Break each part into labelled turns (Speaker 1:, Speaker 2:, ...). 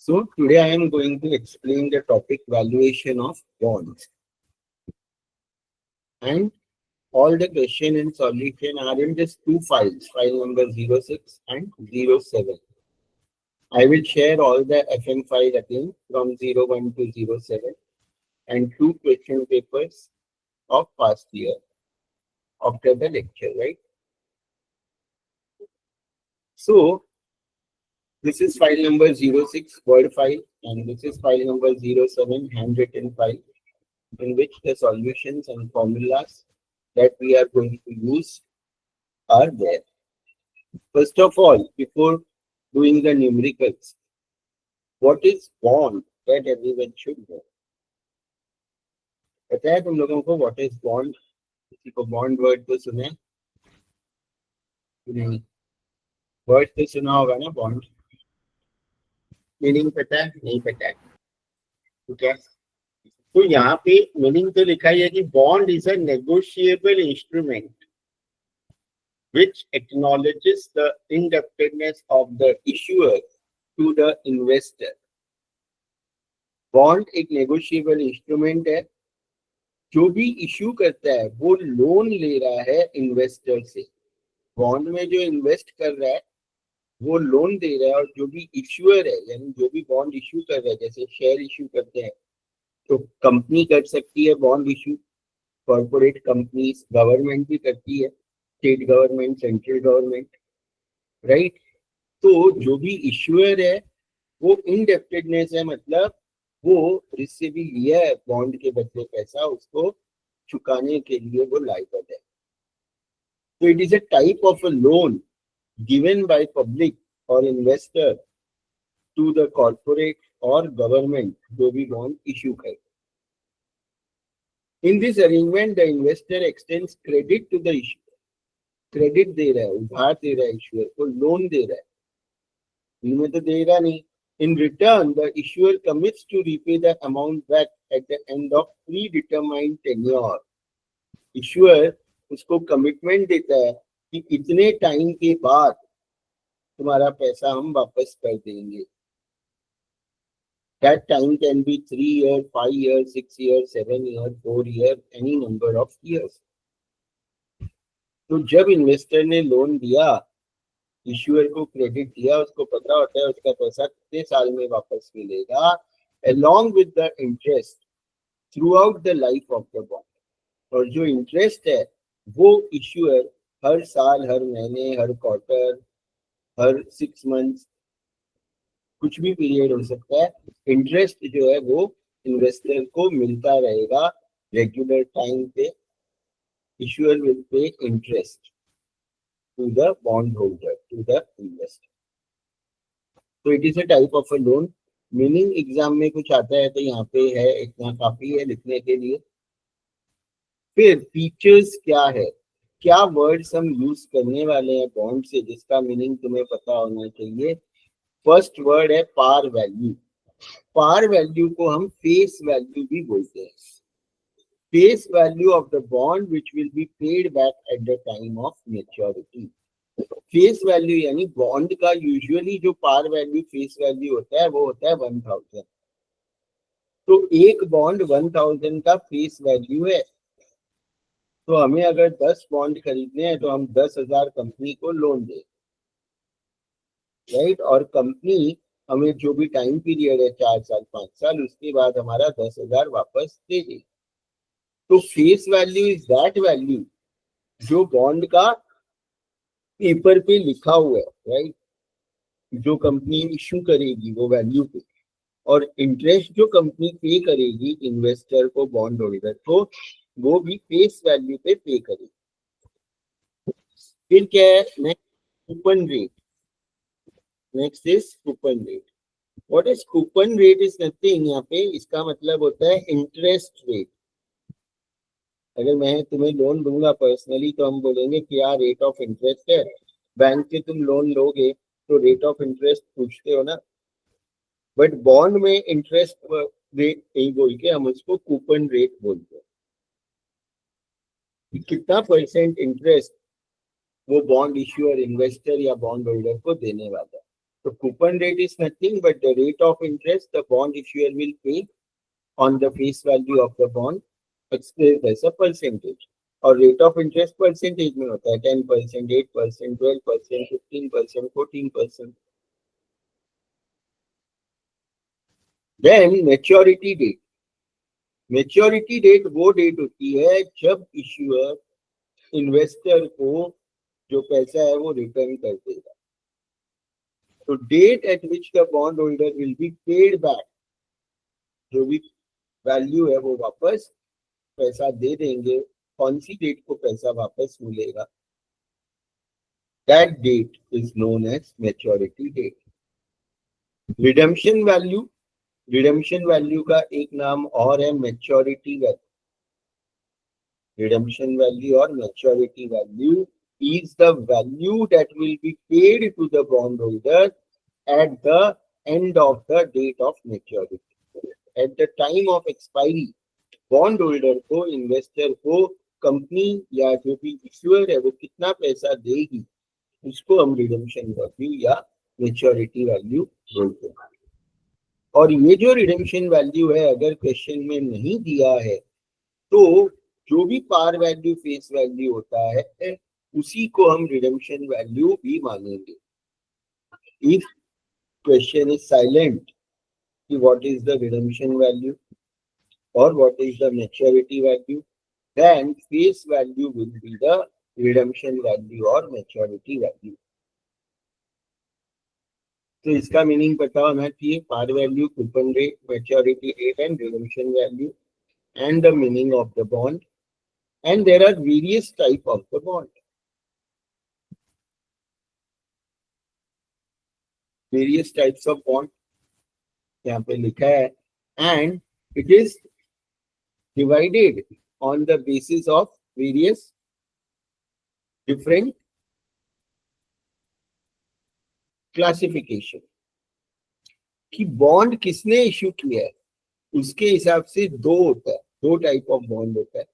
Speaker 1: So today I am going to explain the topic valuation of bonds, and all the question and solution are in just two files, file number 06 and 07. I will share all the FM file again from 01 to 07 and two question papers of past year after the lecture, right? So this is file number 06 word file, and this is file number 07 handwritten file, in which the solutions and formulas that we are going to use are there. First of all, before doing the numericals, what is bond that everyone should know? पता है तुम लोगों को what is bond? किसी को bond word तो सुने? नहीं, word तो सुना होगा ना bond? मीनिंग पता है? नहीं पता है, ठीक है? तो यहाँ पे मीनिंग तो लिखा ही है कि bond is a negotiable instrument which acknowledges the indebtedness of the issuer to the investor. Bond एक नेगोशिएबल इंस्ट्रूमेंट है, जो भी इश्यू करता है वो लोन ले रहा है इन्वेस्टर से. बॉन्ड में जो इन्वेस्ट कर रहा है वो लोन दे रहा है, और जो भी इश्यूअर है यानी जो भी बॉन्ड इश्यू कर रहा है, जैसे शेयर इश्यू करते हैं तो कंपनी कर सकती है bond issue, corporate companies, government भी करती है, state government, central government, right. तो जो भी इश्यूअर है वो इनडेप्टेडनेस है, मतलब वो जिससे भी लिया है बॉन्ड के बदले पैसा, उसको चुकाने के लिए वो लायबल है. तो it is a type of a loan given by public और इन्वेस्टर टू द कॉर्पोरेट और गवर्नमेंट जो भी बॉन्ड इश्यू करे. In this arrangement the investor extends credit to the issuer. Credit दे रहा है, उधार दे रहा है इश्यूअर को, लोन दे रहा है, इनमें तो दे रहा नहीं. In return, the issuer commits to repay the amount back at the end of predetermined tenure. Issuer उसको कमिटमेंट देता है कि इतने टाइम के बाद तुम्हारा पैसा हम वापस कर देंगे. That time can be 3 years, 5 years, 6 years, 7 years, 4 years, any number of years. तो जब इन्वेस्टर ने लोन दिया, इश्यूअर को क्रेडिट दिया, उसको पता होता है उसका पैसा कितने साल में वापस मिलेगा, along with the interest throughout the life of the bond. और जो इंटरेस्ट है वो इश्यूअर हर साल, हर महीने, हर क्वार्टर, हर 6 months, कुछ भी पीरियड हो सकता है, इंटरेस्ट जो है वो इन्वेस्टर को मिलता रहेगा रेगुलर टाइम पे. Issuer will pay interest to the bondholder, to the investor. So it is a type of a loan. Meaning exam में कुछ आता है तो यहाँ पे है, इतना काफी है लिखने के लिए. फिर फीचर्स क्या है, क्या वर्ड्स हम यूज करने वाले हैं बॉन्ड से जिसका मीनिंग तुम्हें पता होना चाहिए. फर्स्ट वर्ड है पार वैल्यू. पार वैल्यू को हम फेस वैल्यू भी बोलते हैं. Face value of the bond which will be paid back at the time of maturity. Face value यानी बॉन्ड का यूजुअली जो पार वैल्यू फेस वैल्यू होता है वो होता है 1000. तो एक बॉन्ड 1000 का फेस वैल्यू है. तो हमें अगर 10 बॉन्ड खरीदने हैं तो हम 10,000 कंपनी को लोन दें, राइट. और कंपनी हमें जो भी टाइम पीरियड है 4 साल 5 साल, उसके बाद हमारा 10,000 वापस दे दे. तो face value is that value जो बॉन्ड का पेपर पे लिखा हुआ है, राइट. जो कंपनी इश्यू करेगी वो वैल्यू पे, और इंटरेस्ट जो कंपनी पे करेगी इन्वेस्टर को, बॉन्ड होल्डर को, वो भी फेस वैल्यू पे पे करेगी. फिर क्या है next, coupon rate. Next is coupon rate. What is coupon rate? Is nothing, यहाँ पे इसका मतलब होता है इंटरेस्ट रेट. अगर मैं तुम्हें लोन दूंगा पर्सनली तो हम बोलेंगे क्या रेट ऑफ इंटरेस्ट है. बैंक से तुम लोन लोगे तो रेट ऑफ इंटरेस्ट पूछते हो ना, बट बॉन्ड में इंटरेस्ट रेट नहीं बोल के हम उसको कूपन रेट बोलते हैं. कितना परसेंट इंटरेस्ट वो बॉन्ड इश्यूअर इन्वेस्टर या बॉन्ड होल्डर को देने वाला है. तो coupon rate is nothing but the rate of interest the bond issuer will pay on the face value of the bond expressed as a percentage. और rate of interest percentage में होता है 10%, 8%, 12%, 15%, 14%. Then maturity date. Maturity date वो date होती है जब issuer investor को जो पैसा है वो रिटर्न कर देगा. तो date at which the bond holder will be paid back, जो भी वैल्यू है वो वापस पैसा दे देंगे. कौन सी डेट को पैसा वापस मिलेगा, that date is known as maturity date. Redemption value. Redemption value का एक नाम और है मैच्योरिटी वैल्यू. रिडेम्पशन वैल्यू और maturity value is the value that will be paid to the bondholder at the end of the date of maturity. At the time of expiry, bondholder को, investor को company या जो भी issuer है वो कितना पैसा देगी, उसको हम रिडेम्पशन वैल्यू या मैच्योरिटी वैल्यू बोलते हैं. और ये जो रिडेम्पशन वैल्यू है अगर क्वेश्चन में नहीं दिया है तो जो भी पार वैल्यू फेस वैल्यू होता है उसी को हम रिडेम्पशन वैल्यू भी मानेंगे. इफ क्वेश्चन इज साइलेंट कि what is the redemption value और what is the maturity value, then face value will be the redemption value और मैच्योरिटी वैल्यू. तो इसका मीनिंग पता होना चाहिए. Par value, coupon rate, maturity date and redemption value and the meaning of the bond. And there are various type of the bond. Various types of bond यहाँ पे लिखा है, and it is divided on the basis of various different classification. कि bond किसने issue किया है उसके हिसाब से दो होता है, दो टाइप ऑफ बॉन्ड होता है,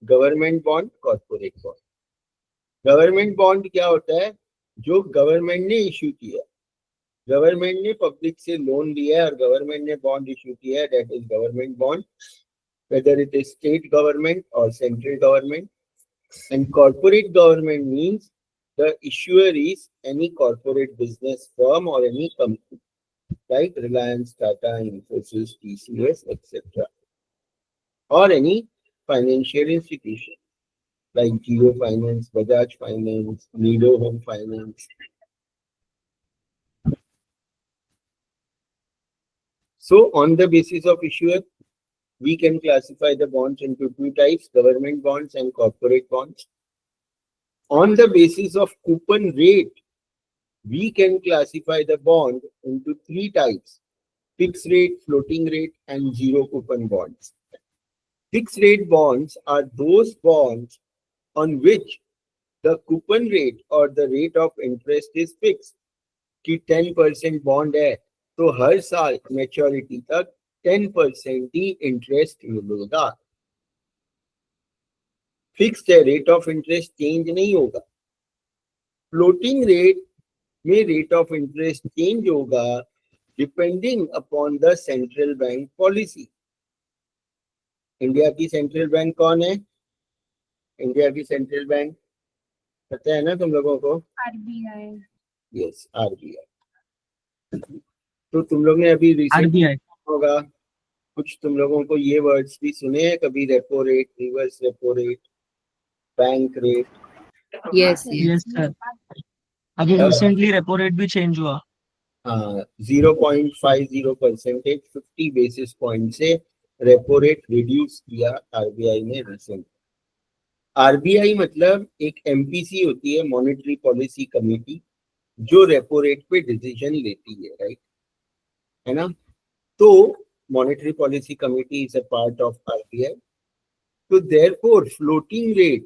Speaker 1: government bond, corporate bond. Government bond क्या होता है, जो गवर्नमेंट ने इश्यू किया, गवर्नमेंट ने पब्लिक से लोन लिया है और गवर्नमेंट ने बॉन्ड इश्यू किया है, that is government bond, whether it is state government or central government. And corporate government means the issuer is any corporate business firm or any company like Reliance, Tata, Infosys, TCS, etc. Or any financial institution like Jio Finance, Bajaj Finance, Nido Home Finance. So on the basis of issuer, we can classify the bonds into two types, government bonds and corporate bonds. On the basis of coupon rate, we can classify the bond into three types, fixed rate, floating rate and zero coupon bonds. Fixed rate bonds are those bonds on which the coupon rate or the rate of interest is fixed. कि 10% bond है तो हर साल maturity तक 10% ही interest मिलेगा. Fixed है, rate of interest change नहीं होगा. Floating rate में रेट ऑफ इंटरेस्ट चेंज होगा depending upon the central bank policy. India की सेंट्रल बैंक कौन है? इंडिया की सेंट्रल बैंक पता है ना तुम लोगों को?
Speaker 2: आरबीआई.
Speaker 1: Yes, RBI. तो तुम लोग ने अभी रिसेंट होगा कुछ तुम लोगों को ये वर्ड्स भी सुने हैं कभी, repo rate, reverse repo rate, bank rate?
Speaker 3: Yes
Speaker 2: sir.
Speaker 3: अभी रिसेंटली रेपो रेट भी चेंज हुआ.
Speaker 1: 0.50% 50 बेसिस पॉइंट से रेपो रेट रिड्यूस किया आरबीआई ने रिसेंट. आरबीआई मतलब एक एमपीसी होती है, मॉनेटरी पॉलिसी कमेटी, जो रेपो रेट पे डिसीजन लेती है, राइट, है ना. तो monetary policy committee is a part of RBI. तो देयरफॉर फ्लोटिंग रेट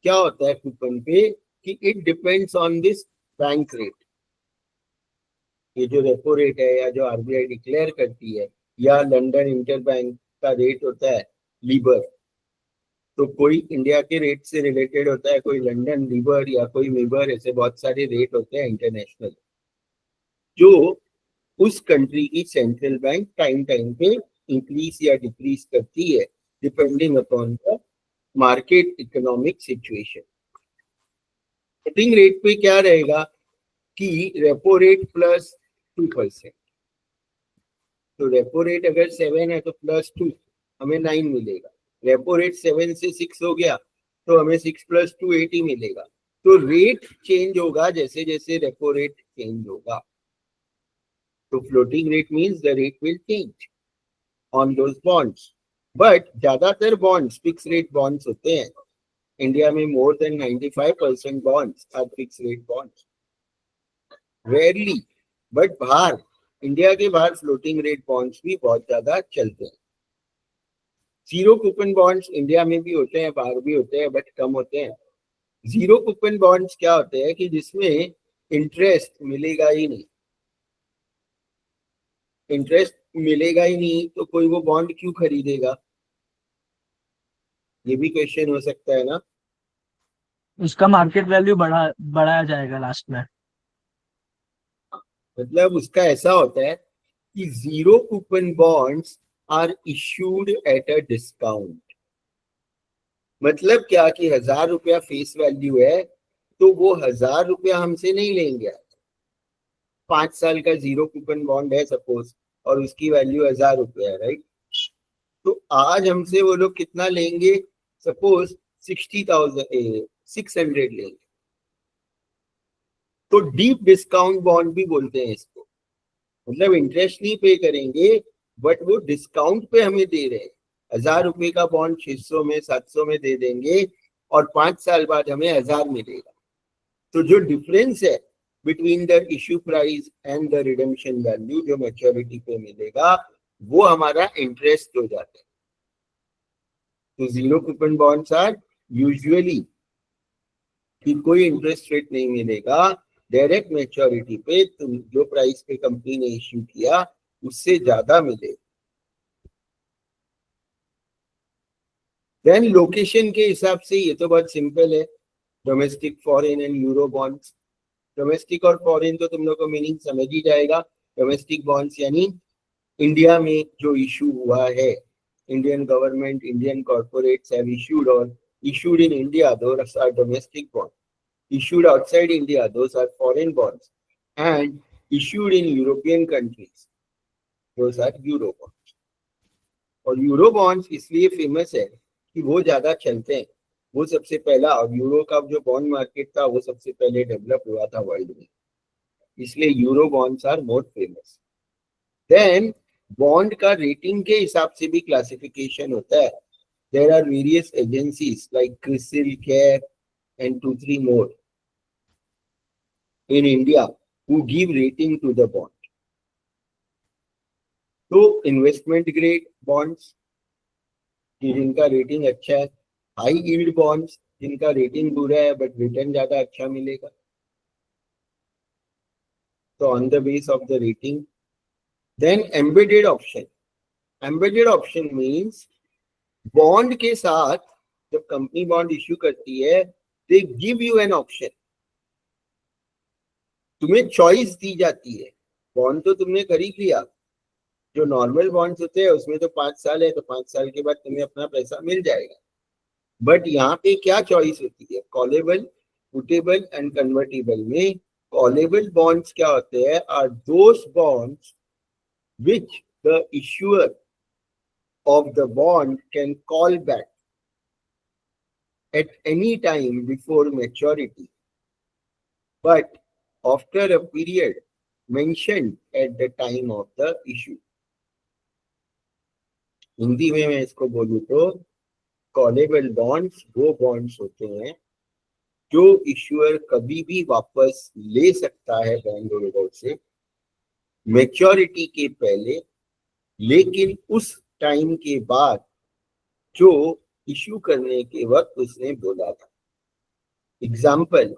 Speaker 1: क्या होता है कूपन पे कि it depends on this bank rate. ये जो रेपो रेट है या जो आरबीआई डिक्लेयर करती है या लंदन इंटरबैंक का रेट होता है लीबर, तो कोई इंडिया के रेट से रिलेटेड होता है, कोई लंदन लीबर या कोई मीबर, ऐसे बहुत सारे रेट होते हैं इंटरनेशनल. जो उस कंट्री की सेंट्रल बैंक टाइम टाइम पे इंक्रीज या डिक्रीज करती है depending upon the market economic situation. Floating rate पे क्या रहेगा कि रेपो रेट प्लस 2%। तो रेपो रेट अगर 7 है तो प्लस 2 हमें 9 मिलेगा। रेपो रेट 7 से 6 हो गया तो हमें 6 + 2 8 ही मिलेगा। तो रेट चेंज होगा जैसे जैसे रेपो रेट चेंज होगा। तो floating rate means the rate will change on those bonds. But ज्यादातर बॉन्ड्स फिक्स रेट बॉन्ड्स होते हैं। इंडिया में more than 95% bonds are fix rate bonds. Rarely but बाहर, इंडिया के बाहर फ्लोटिंग रेट बॉन्ड्स भी बहुत ज्यादा चलते हैं। जीरो कूपन बॉन्ड्स इंडिया में भी होते हैं, बाहर भी होते हैं, बट कम होते हैं। जीरो कूपन बॉन्ड्स क्या होते हैं कि जिसमें इंटरेस्ट मिलेगा ही नहीं। इंटरेस्ट मिलेगा ही नहीं तो कोई वो बॉन्ड क्यों खरीदेगा? ये भी क्वेश्चन हो सकता है ना।
Speaker 3: उसका मार्केट वैल्यू बढ़ाया जाएगा लास्ट में।
Speaker 1: मतलब उसका ऐसा होता है कि zero coupon bonds are issued at a discount. मतलब क्या कि 1000 रुपया फेस वैल्यू है तो वो 1000 रुपया हमसे नहीं लेंगे। 5 साल का जीरो कूपन बॉन्ड है सपोज और उसकी वैल्यू 1000 रुपया है, राइट। तो आज हमसे वो लोग कितना लेंगे? सपोज 600 लेंगे। तो डीप डिस्काउंट बॉन्ड भी बोलते हैं इसको। मतलब इंटरेस्ट नहीं पे करेंगे बट वो डिस्काउंट पे हमें दे रहे हैं। 1000 रुपये का बॉन्ड 600 में 700 में दे देंगे और 5 साल बाद हमें 1000 मिलेगा। तो जो डिफरेंस है between the issue price and the redemption value जो मैच्योरिटी पे मिलेगा वो हमारा इंटरेस्ट हो जाता है। तो zero coupon bonds are usually कि कोई इंटरेस्ट रेट नहीं मिलेगा, डायरेक्ट मैच्योरिटी पे तुम जो प्राइस पे कंपनी ने इश्यू किया उससे ज्यादा मिले। देन लोकेशन के हिसाब से ये तो बहुत सिंपल है, domestic foreign and euro bonds. Domestic और फॉरेन तो तुम लोग को मीनिंग समझ ही जाएगा। डोमेस्टिक बॉन्ड्स यानी इंडिया में जो इशू हुआ है, Indian government, Indian corporates have issued और issued in India, those are domestic bonds. Issued outside India, those are foreign bonds. And issued in European countries, those are Euro bonds. और euro bonds इसलिए famous है कि वो ज्यादा चलते हैं। वो सबसे पहला, और यूरो का जो बॉन्ड मार्केट था वो सबसे पहले डेवलप हुआ था वर्ल्ड में, इसलिए euro bonds are more famous. Then bond का रेटिंग के हिसाब से भी क्लासिफिकेशन होता है। There are various agencies like CRISIL, CARE, and 2-3 more in India who give rating to the bond. तो इन्वेस्टमेंट ग्रेड बॉन्ड्स जिनका रेटिंग अच्छा है, हाई यील्ड बॉन्ड्स जिनका रेटिंग बुरा है बट रिटर्न ज्यादा अच्छा मिलेगा। तो on the base of the rating. Then embedded option. Embedded option means bond के साथ जब कंपनी बॉन्ड इश्यू करती है they give you an option. तुम्हें चॉइस दी जाती है। बॉन्ड तो तुमने खरीद लिया, जो नॉर्मल बॉन्ड्स होते हैं उसमें तो 5 साल है तो 5 साल के बाद तुम्हें अपना पैसा मिल जाएगा। बट यहाँ पे क्या चॉइस होती है? कॉलेबल, पुटेबल एंड कन्वर्टेबल में कॉलेबल बॉन्ड्स क्या होते हैं? Are those bonds which the issuer of the bond can call back at any time before maturity, but after a period mentioned at the time of the issue. Hindi में मैं इसको बोलूं तो callable bonds वो bonds होते हैं जो issuer कभी भी वापस ले सकता है बॉन्ड होल्डर से मैच्योरिटी के पहले, लेकिन उस टाइम के बाद जो इश्यू करने के वक्त उसने बोला था। एग्जाम्पल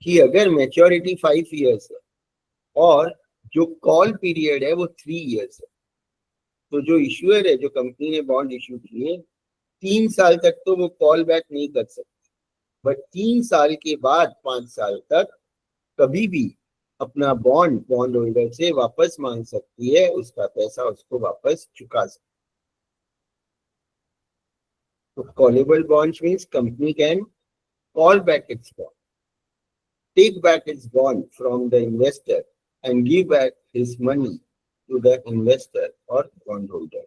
Speaker 1: कि अगर मैच्योरिटी 5 इयर्स है और जो कॉल पीरियड है वो 3 इयर्स है, तो जो इश्यूअर है, जो कंपनी ने बॉन्ड इश्यू किए, 3 साल तक तो वो कॉल बैक नहीं कर सकते, बट 3 साल के बाद 5 साल तक कभी भी अपना बॉन्ड होल्डर से वापस मांग सकती है, उसका पैसा उसको वापस चुका सकती है। तो callable bonds means company can call back its bond, take back its bond from the investor and give back his money to the investor or bondholder.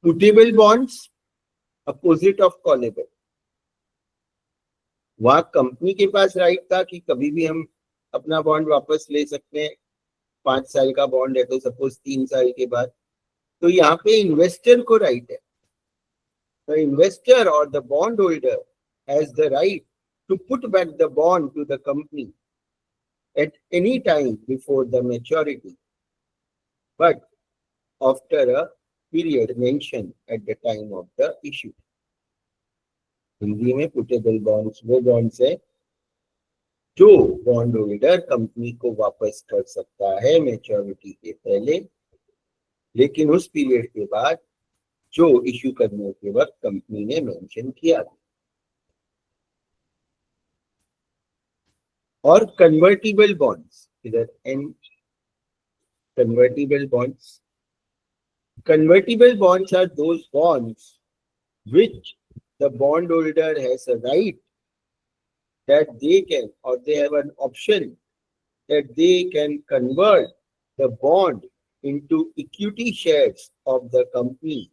Speaker 1: Putable bonds, opposite of callable. वहां company के पास right था कि कभी भी हम अपना bond वापस ले सकते हैं, 5 साल का बॉन्ड है तो सपोज 3 साल के बाद, तो यहाँ पे इन्वेस्टर को राइट है। The investor or the bondholder has the right to put back the bond to the company at any time before the maturity, but after a period mentioned at the time of the issue. Hindi में puttable bonds वो bonds है जो bond holder company को वापस कर सकता है maturity के पहले, लेकिन उस पीरियड के बाद जो इश्यू करने के वक्त कंपनी ने मेंशन किया। और कन्वर्टिबल बॉन्ड्स, इधर N convertible bonds. Convertible bonds are those bonds which the bondholder has a right that they can, or they have an option that they can convert the bond into equity shares of the company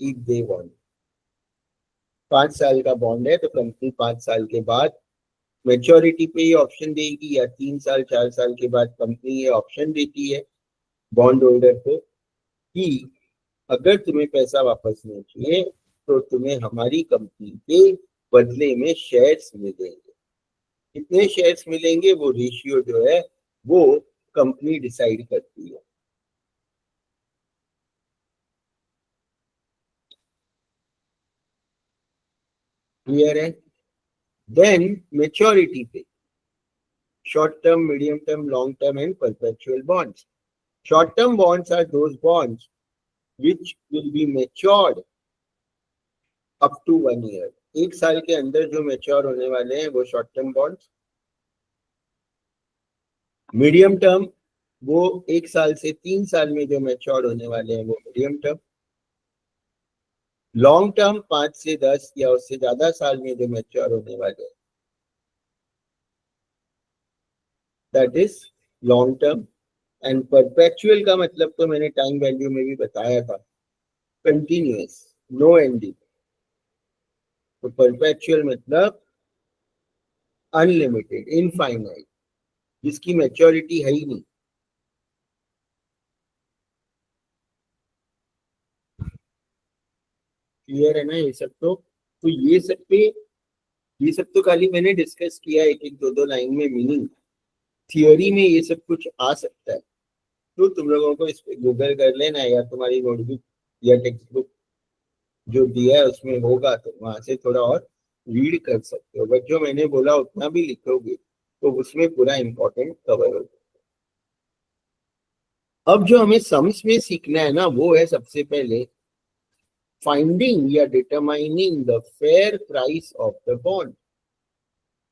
Speaker 1: if they want. 5 साल का bond है तो company 5 साल के बाद maturity पे ये option देगी, या 3 साल 4 साल के बाद कंपनी ये ऑप्शन देती है बॉन्ड होल्डर को कि अगर तुम्हें पैसा वापस नहीं चाहिए तो तुम्हें हमारी कंपनी के बदले में शेयर्स मिलेंगे। कितने शेयर्स मिलेंगे वो रेशियो जो है वो कंपनी डिसाइड करती है। क्लियर है? देन मैच्योरिटी पे short term, medium term, long term and perpetual bonds. Short term bonds are those bonds which will be matured up to 1 year. 1 साल के अंदर जो मैच्योर होने वाले हैं वो short term bonds. Medium term वो 1 साल से 3 साल में जो मैच्योर होने वाले हैं वो मीडियम टर्म। लॉन्ग टर्म 5 से 10 या उससे ज्यादा साल में जो मैच्योर होने वाले हैं that is long term. And perpetual का मतलब तो मैंने टाइम वैल्यू में भी बताया था, कंटिन्यूअस, नो एंडिंग। तो परपेचुअल मतलब अनलिमिटेड, इनफाइनाइट, जिसकी मैच्योरिटी है ही नहीं। क्लियर है ना ये सब? तो ये सब तो खाली मैंने डिस्कस किया एक एक दो लाइन में मीनिंग। थियोरी में ये सब कुछ आ सकता है तो तुम लोगों को इस पे गूगल कर लेना, या तुम्हारी नोटबुक या टेक्स्ट बुक जो दिया है उसमें होगा तो वहां से थोड़ा और रीड कर सकते हो, बट जो मैंने बोला उतना भी लिखोगे तो उसमें पूरा इंपॉर्टेंट कवर होगा। अब जो हमें सम्स में सीखना है ना वो है सबसे पहले फाइंडिंग या determining the fair price of the bond.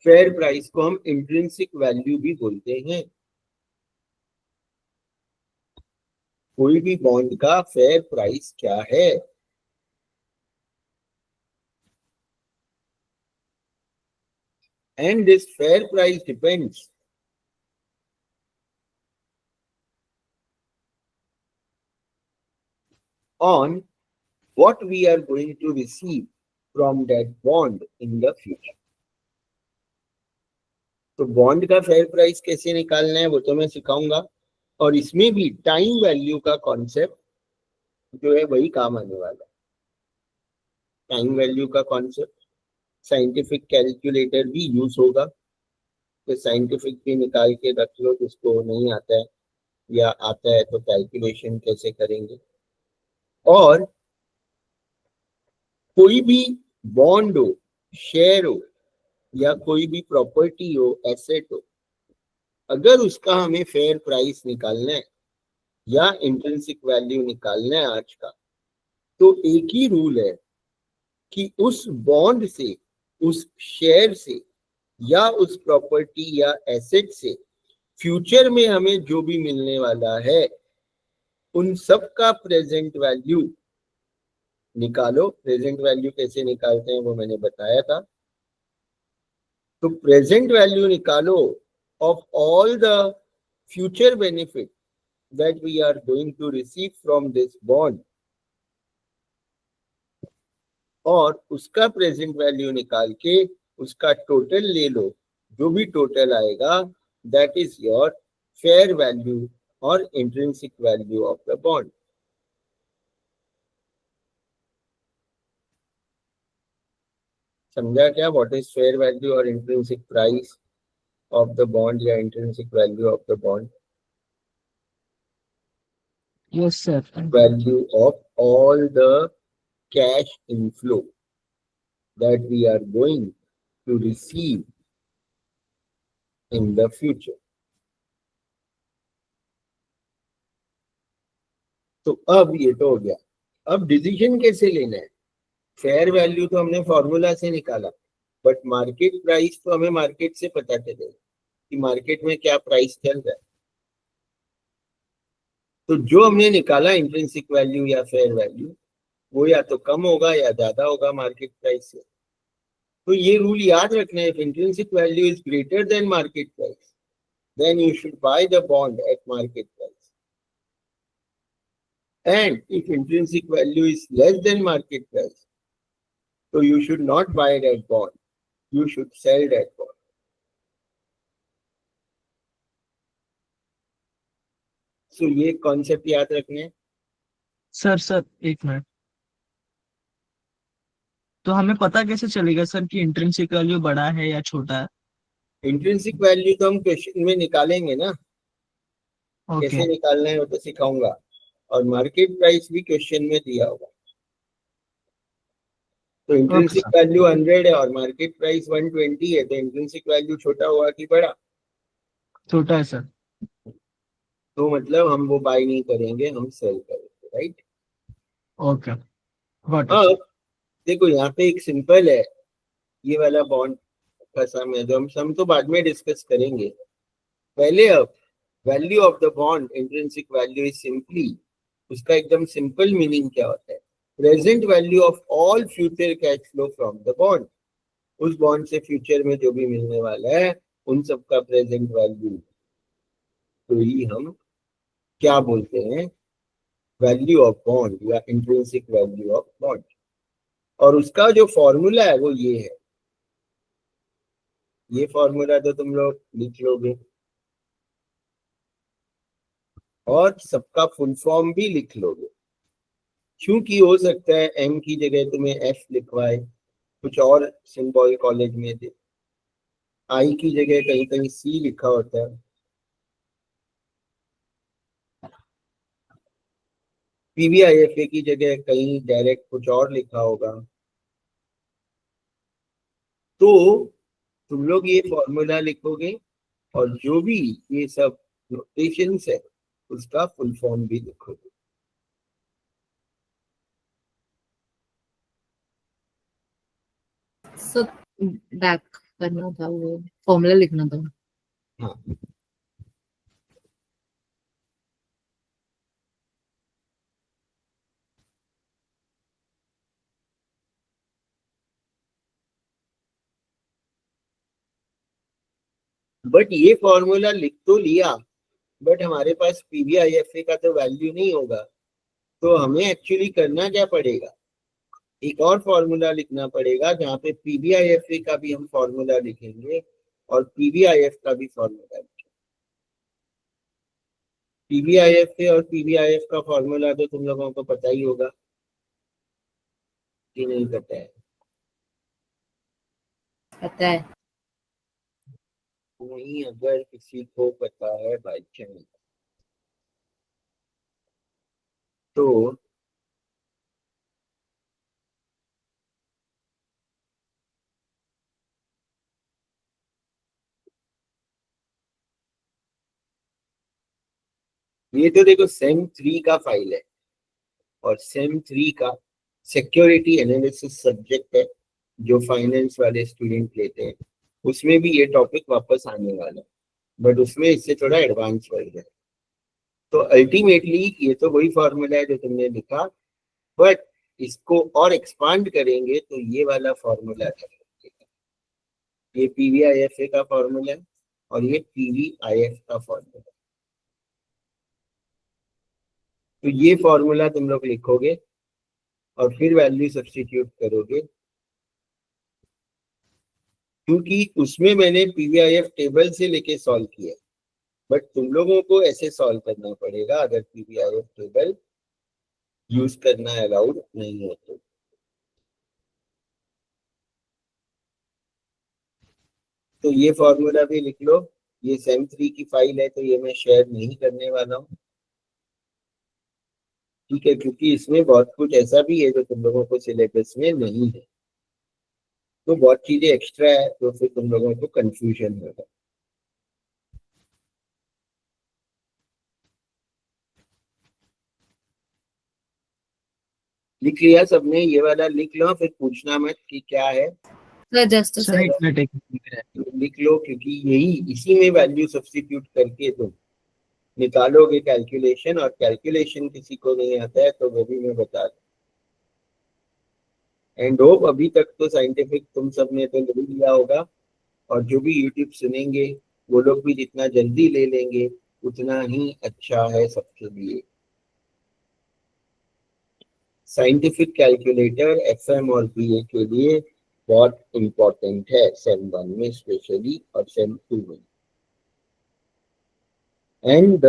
Speaker 1: Fair price को हम इंट्रिंसिक वैल्यू भी बोलते हैं। कोई भी बॉन्ड का फेयर प्राइस क्या है? And this fair price depends on what we are going to receive from that bond in the future. तो बॉन्ड का फेयर प्राइस कैसे निकालना है वो तो मैं सिखाऊंगा, और इसमें भी टाइम वैल्यू का कॉन्सेप्ट जो है वही काम आने वाला है। टाइम वैल्यू का कॉन्सेप्ट साइंटिफिक कैलकुलेटर भी यूज होगा, तो साइंटिफिक भी निकाल के रख लो जिसको नहीं आता है, या आता है तो कैलकुलेशन कैसे करेंगे। और कोई भी बॉन्ड हो, शेयर हो, या कोई भी प्रॉपर्टी हो, एसेट हो, अगर उसका हमें फेयर प्राइस निकालना है या इंट्रिंसिक वैल्यू निकालना है आज का, तो एक ही रूल है कि उस बॉन्ड से, उस शेयर से या उस प्रॉपर्टी या एसेट से फ्यूचर में हमें जो भी मिलने वाला है उन सब का प्रेजेंट वैल्यू निकालो। प्रेजेंट वैल्यू कैसे निकालते हैं वो मैंने बताया था। तो प्रेजेंट वैल्यू निकालो of all the future benefit that we are going to receive from this bond और उसका प्रेजेंट वैल्यू निकाल के उसका टोटल ले लो। जो भी टोटल आएगा that is your fair value और intrinsic value of the bond. समझा क्या? व्हाट इज फेयर वैल्यू और intrinsic price of the bond या intrinsic value of the bond?
Speaker 3: Yes sir.
Speaker 1: Value of all the cash inflow that we are going to receive in the future. तो अब ये तो हो गया। अब decision कैसे लेना है? फेयर वैल्यू तो हमने फॉर्मूला से निकाला, बट मार्केट प्राइस तो हमें मार्केट से पता चलेगा कि मार्केट में क्या प्राइस चल रहा है। तो जो हमने निकाला इंट्रिंसिक वैल्यू या फेयर वैल्यू वो या तो कम होगा या ज्यादा होगा मार्केट प्राइस से। तो ये रूल याद रखना है, if intrinsic value is greater than market price then you should buy the bond at market price. And if intrinsic value is less than market price, so you should not buy that bond. You should sell that bond. So ये concept याद रखने हैं।
Speaker 3: Sir एक minute. तो हमें पता कैसे चलेगा सर कि इंट्रिंसिक वैल्यू बड़ा है या छोटा है?
Speaker 1: इंट्रिंसिक वैल्यू तो हम क्वेश्चन में निकालेंगे ना।
Speaker 3: ओके।
Speaker 1: कैसे निकालना है वो तो सिखाऊंगा। और मार्केट प्राइस भी क्वेश्चन में दिया होगा। तो
Speaker 3: ओके
Speaker 1: इंट्रिंसिक
Speaker 3: सर।
Speaker 1: वैल्यू 100 है और मार्केट प्राइस 120 है, तो इंट्रिंसिक वैल्यू छोटा हुआ कि बड़ा?
Speaker 3: छोटा है सर।
Speaker 1: तो मतलब हम वो बाय नहीं करेंगे, हम सेल करेंगे, right?
Speaker 3: Okay, got it sir.
Speaker 1: अब देखो यहाँ पे एक सिंपल है, ये वाला बॉन्ड का सम है जो हम सम तो बाद में डिस्कस करेंगे। पहले अब value of the bond intrinsic value is simply, उसका एकदम सिंपल मीनिंग क्या होता है? Present value of all future cash flow from the bond. उस बॉन्ड से फ्यूचर में जो भी मिलने वाला है उन सब का प्रेजेंट वैल्यू तो ही हम क्या बोलते हैं? वैल्यू ऑफ बॉन्ड या इंट्रिंसिक वैल्यू ऑफ बॉन्ड। और उसका जो फॉर्मूला है वो ये है। ये फॉर्मूला तो तुम लोग लिख लोगे और सबका फुल फॉर्म भी लिख लोगे, क्योंकि हो सकता है एम की जगह तुम्हें एफ लिखवाए, कुछ और सिंबल कॉलेज में दे, आई की जगह कहीं कहीं सी लिखा होता है, पीवीआईएफए की जगह कहीं डायरेक्ट कुछ और लिखा होगा। तो तुम लोग ये फॉर्मूला लिखोगे और जो भी ये सब नोटेशंस है उसका फुल फॉर्म भी लिखोगे।
Speaker 2: सो बैक करना था, वो फॉर्मूला लिखना था।
Speaker 1: हाँ, बट ये फॉर्मूला लिख तो लिया, बट हमारे पास पीवीआईएफए का तो वैल्यू नहीं होगा। तो हमें एक्चुअली करना क्या पड़ेगा? एक और फॉर्मूला लिखना पड़ेगा जहाँ पे पीवीआईएफए का भी हम फॉर्मूला लिखेंगे और पीवीआईएफ का भी फॉर्मूला लिखेंगे। पीवीआईएफए और पीवीआईएफ का फॉर्मूला तो तुम लोगों को पता ही होगा कि नहीं पता है?
Speaker 2: पता है।
Speaker 1: वही अगर किसी को पता है बाई चांस तो ये तो देखो सेम 3 का फाइल है और सेम 3 का सिक्योरिटी एनालिसिस सब्जेक्ट है जो फाइनेंस वाले स्टूडेंट लेते हैं। उसमें भी ये टॉपिक वापस आने वाला है, बट उसमें इससे थोड़ा एडवांस वर्जन है। तो अल्टीमेटली ये तो वही फॉर्मूला है जो तुमने लिखा, बट इसको और एक्सपांड करेंगे तो ये वाला फॉर्मूला है। ये पीवीआईएफए का फॉर्मूला है और ये पीवीआईएफ का फॉर्मूला है। तो ये फॉर्मूला तुम लोग लिखोगे और फिर वैल्यू सब्स्टिट्यूट करोगे, क्योंकि उसमें मैंने पीवीआईएफ टेबल से लेके सॉल्व किया, बट तुम लोगों को ऐसे सॉल्व करना पड़ेगा अगर पीवीआईएफ टेबल यूज करना अलाउड नहीं है तो ये फॉर्मूला भी लिख लो। ये सेम 3 की फाइल है तो ये मैं शेयर नहीं करने वाला हूँ, ठीक है, क्योंकि इसमें बहुत कुछ ऐसा भी है जो तुम लोगों को सिलेबस में नहीं है, तो बहुत चीजें एक्स्ट्रा है तो फिर तुम लोगों को कंफ्यूजन होगा। लिख लिया सबने? ये वाला लिख लो, फिर पूछना मत कि क्या है,
Speaker 2: sir just a
Speaker 3: sir
Speaker 2: second.
Speaker 3: एक मिनट एक मिनट।
Speaker 1: लिख लो, क्योंकि यही इसी में वैल्यू सब्स्टिट्यूट करके तुम निकालोगे कैलकुलेशन, और कैलकुलेशन किसी को नहीं आता है तो वो भी मैं बता दूं। एंड होप अभी तक तो साइंटिफिक तुम सब ने तो ले लिया होगा, और जो भी यूट्यूब सुनेंगे वो लोग भी जितना जल्दी ले लेंगे उतना ही अच्छा है सबके लिए। साइंटिफिक कैलकुलेटर एफएम और बीए के लिए बहुत इंपॉर्टेंट है, सेम 1 में स्पेशली और सेम 2 में। And the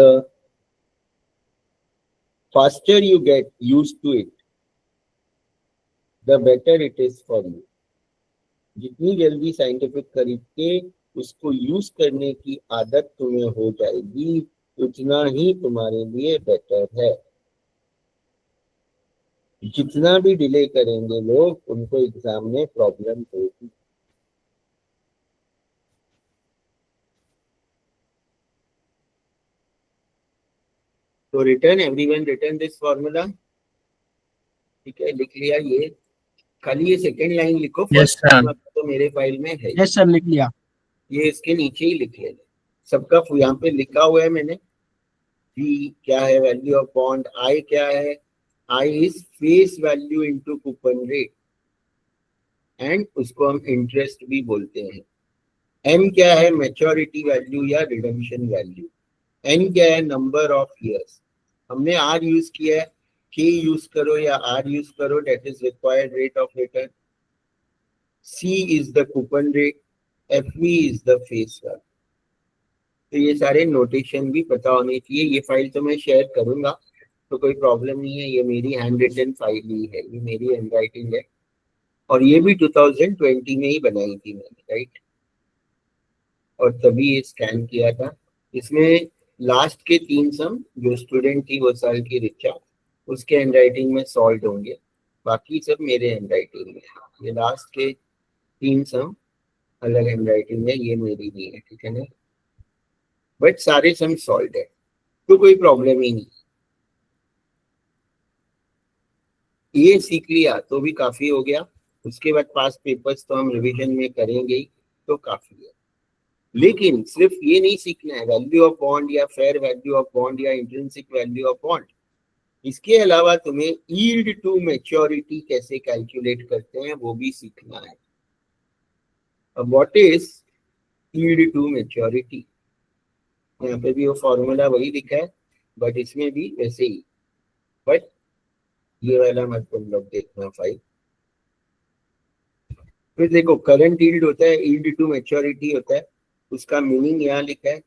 Speaker 1: faster you get used to it the better it is for you. जितनी जल्दी साइंटिफिक खरीद के उसको यूज करने की आदत तुम्हें हो जाएगी उतना ही तुम्हारे लिए बेटर है। जितना भी डिले करेंगे लोग उनको एग्जाम में प्रॉब्लम होगी। तो return everyone return this formula, ठीक है, लिख लिया ये। खाली ये सेकंड लाइन लिखो,
Speaker 3: यस
Speaker 1: फर्स्ट
Speaker 3: सर।
Speaker 1: लाइन तो मेरे फाइल में है,
Speaker 3: यस सर लिख लिया।
Speaker 1: ये इसके नीचे ही लिख लेना। सबका यहाँ पे लिखा हुआ है मैंने। V क्या है, वैल्यू ऑफ बॉन्ड। I क्या है, I is face value into coupon rate, and उसको हम इंटरेस्ट भी बोलते हैं। M क्या है, मैच्योरिटी वैल्यू या रिडेम्पशन वैल्यू। N क्या है, नंबर ऑफ ईयर्स। हमने R यूज किया है, K यूज करो या R यूज करो, that is required rate of return. C is the coupon rate, FV is the face value. तो ये सारे नोटेशन भी पता होने चाहिए। ये फाइल तो मैं शेयर करूंगा तो कोई प्रॉब्लम नहीं है, ये मेरी हैंड रिटन फाइल ही है, ये मेरी हैंड राइटिंग है, और ये भी 2020 में ही बनाई थी मैंने, राइट, और तभी ये स्कैन किया था। इसमें लास्ट के 3 सम जो स्टूडेंट थी वो साल की रिचा, उसके हैंड राइटिंग में सॉल्व होंगे, बाकी सब मेरे हैंड राइटिंग में। ये लास्ट के 3 सम अलग हैंड राइटिंग है, ये मेरी नहीं है, ठीक है ना, बट सारे सम सॉल्व है तो कोई प्रॉब्लम ही नहीं। ये सीख लिया तो भी काफी हो गया, उसके बाद पास पेपर्स तो हम रिवीजन में करेंगे ही, तो काफी है। लेकिन सिर्फ ये नहीं सीखना है, वैल्यू ऑफ बॉन्ड या फेयर वैल्यू ऑफ बॉन्ड या इंट्रिंसिक वैल्यू ऑफ बॉन्ड। इसके अलावा तुम्हें यील्ड टू मैच्योरिटी कैसे कैलकुलेट करते हैं वो भी सीखना है। अब what is yield to maturity, यहाँ पे भी वो फॉर्मूला वही लिखा है, बट इसमें भी वैसे ही, बट ये वाला मत तुम लोग देखना फाइल। फिर देखो, करंट यील्ड होता है, यील्ड टू मैच्योरिटी होता है, उसका मीनिंग यहाँ लिखा है।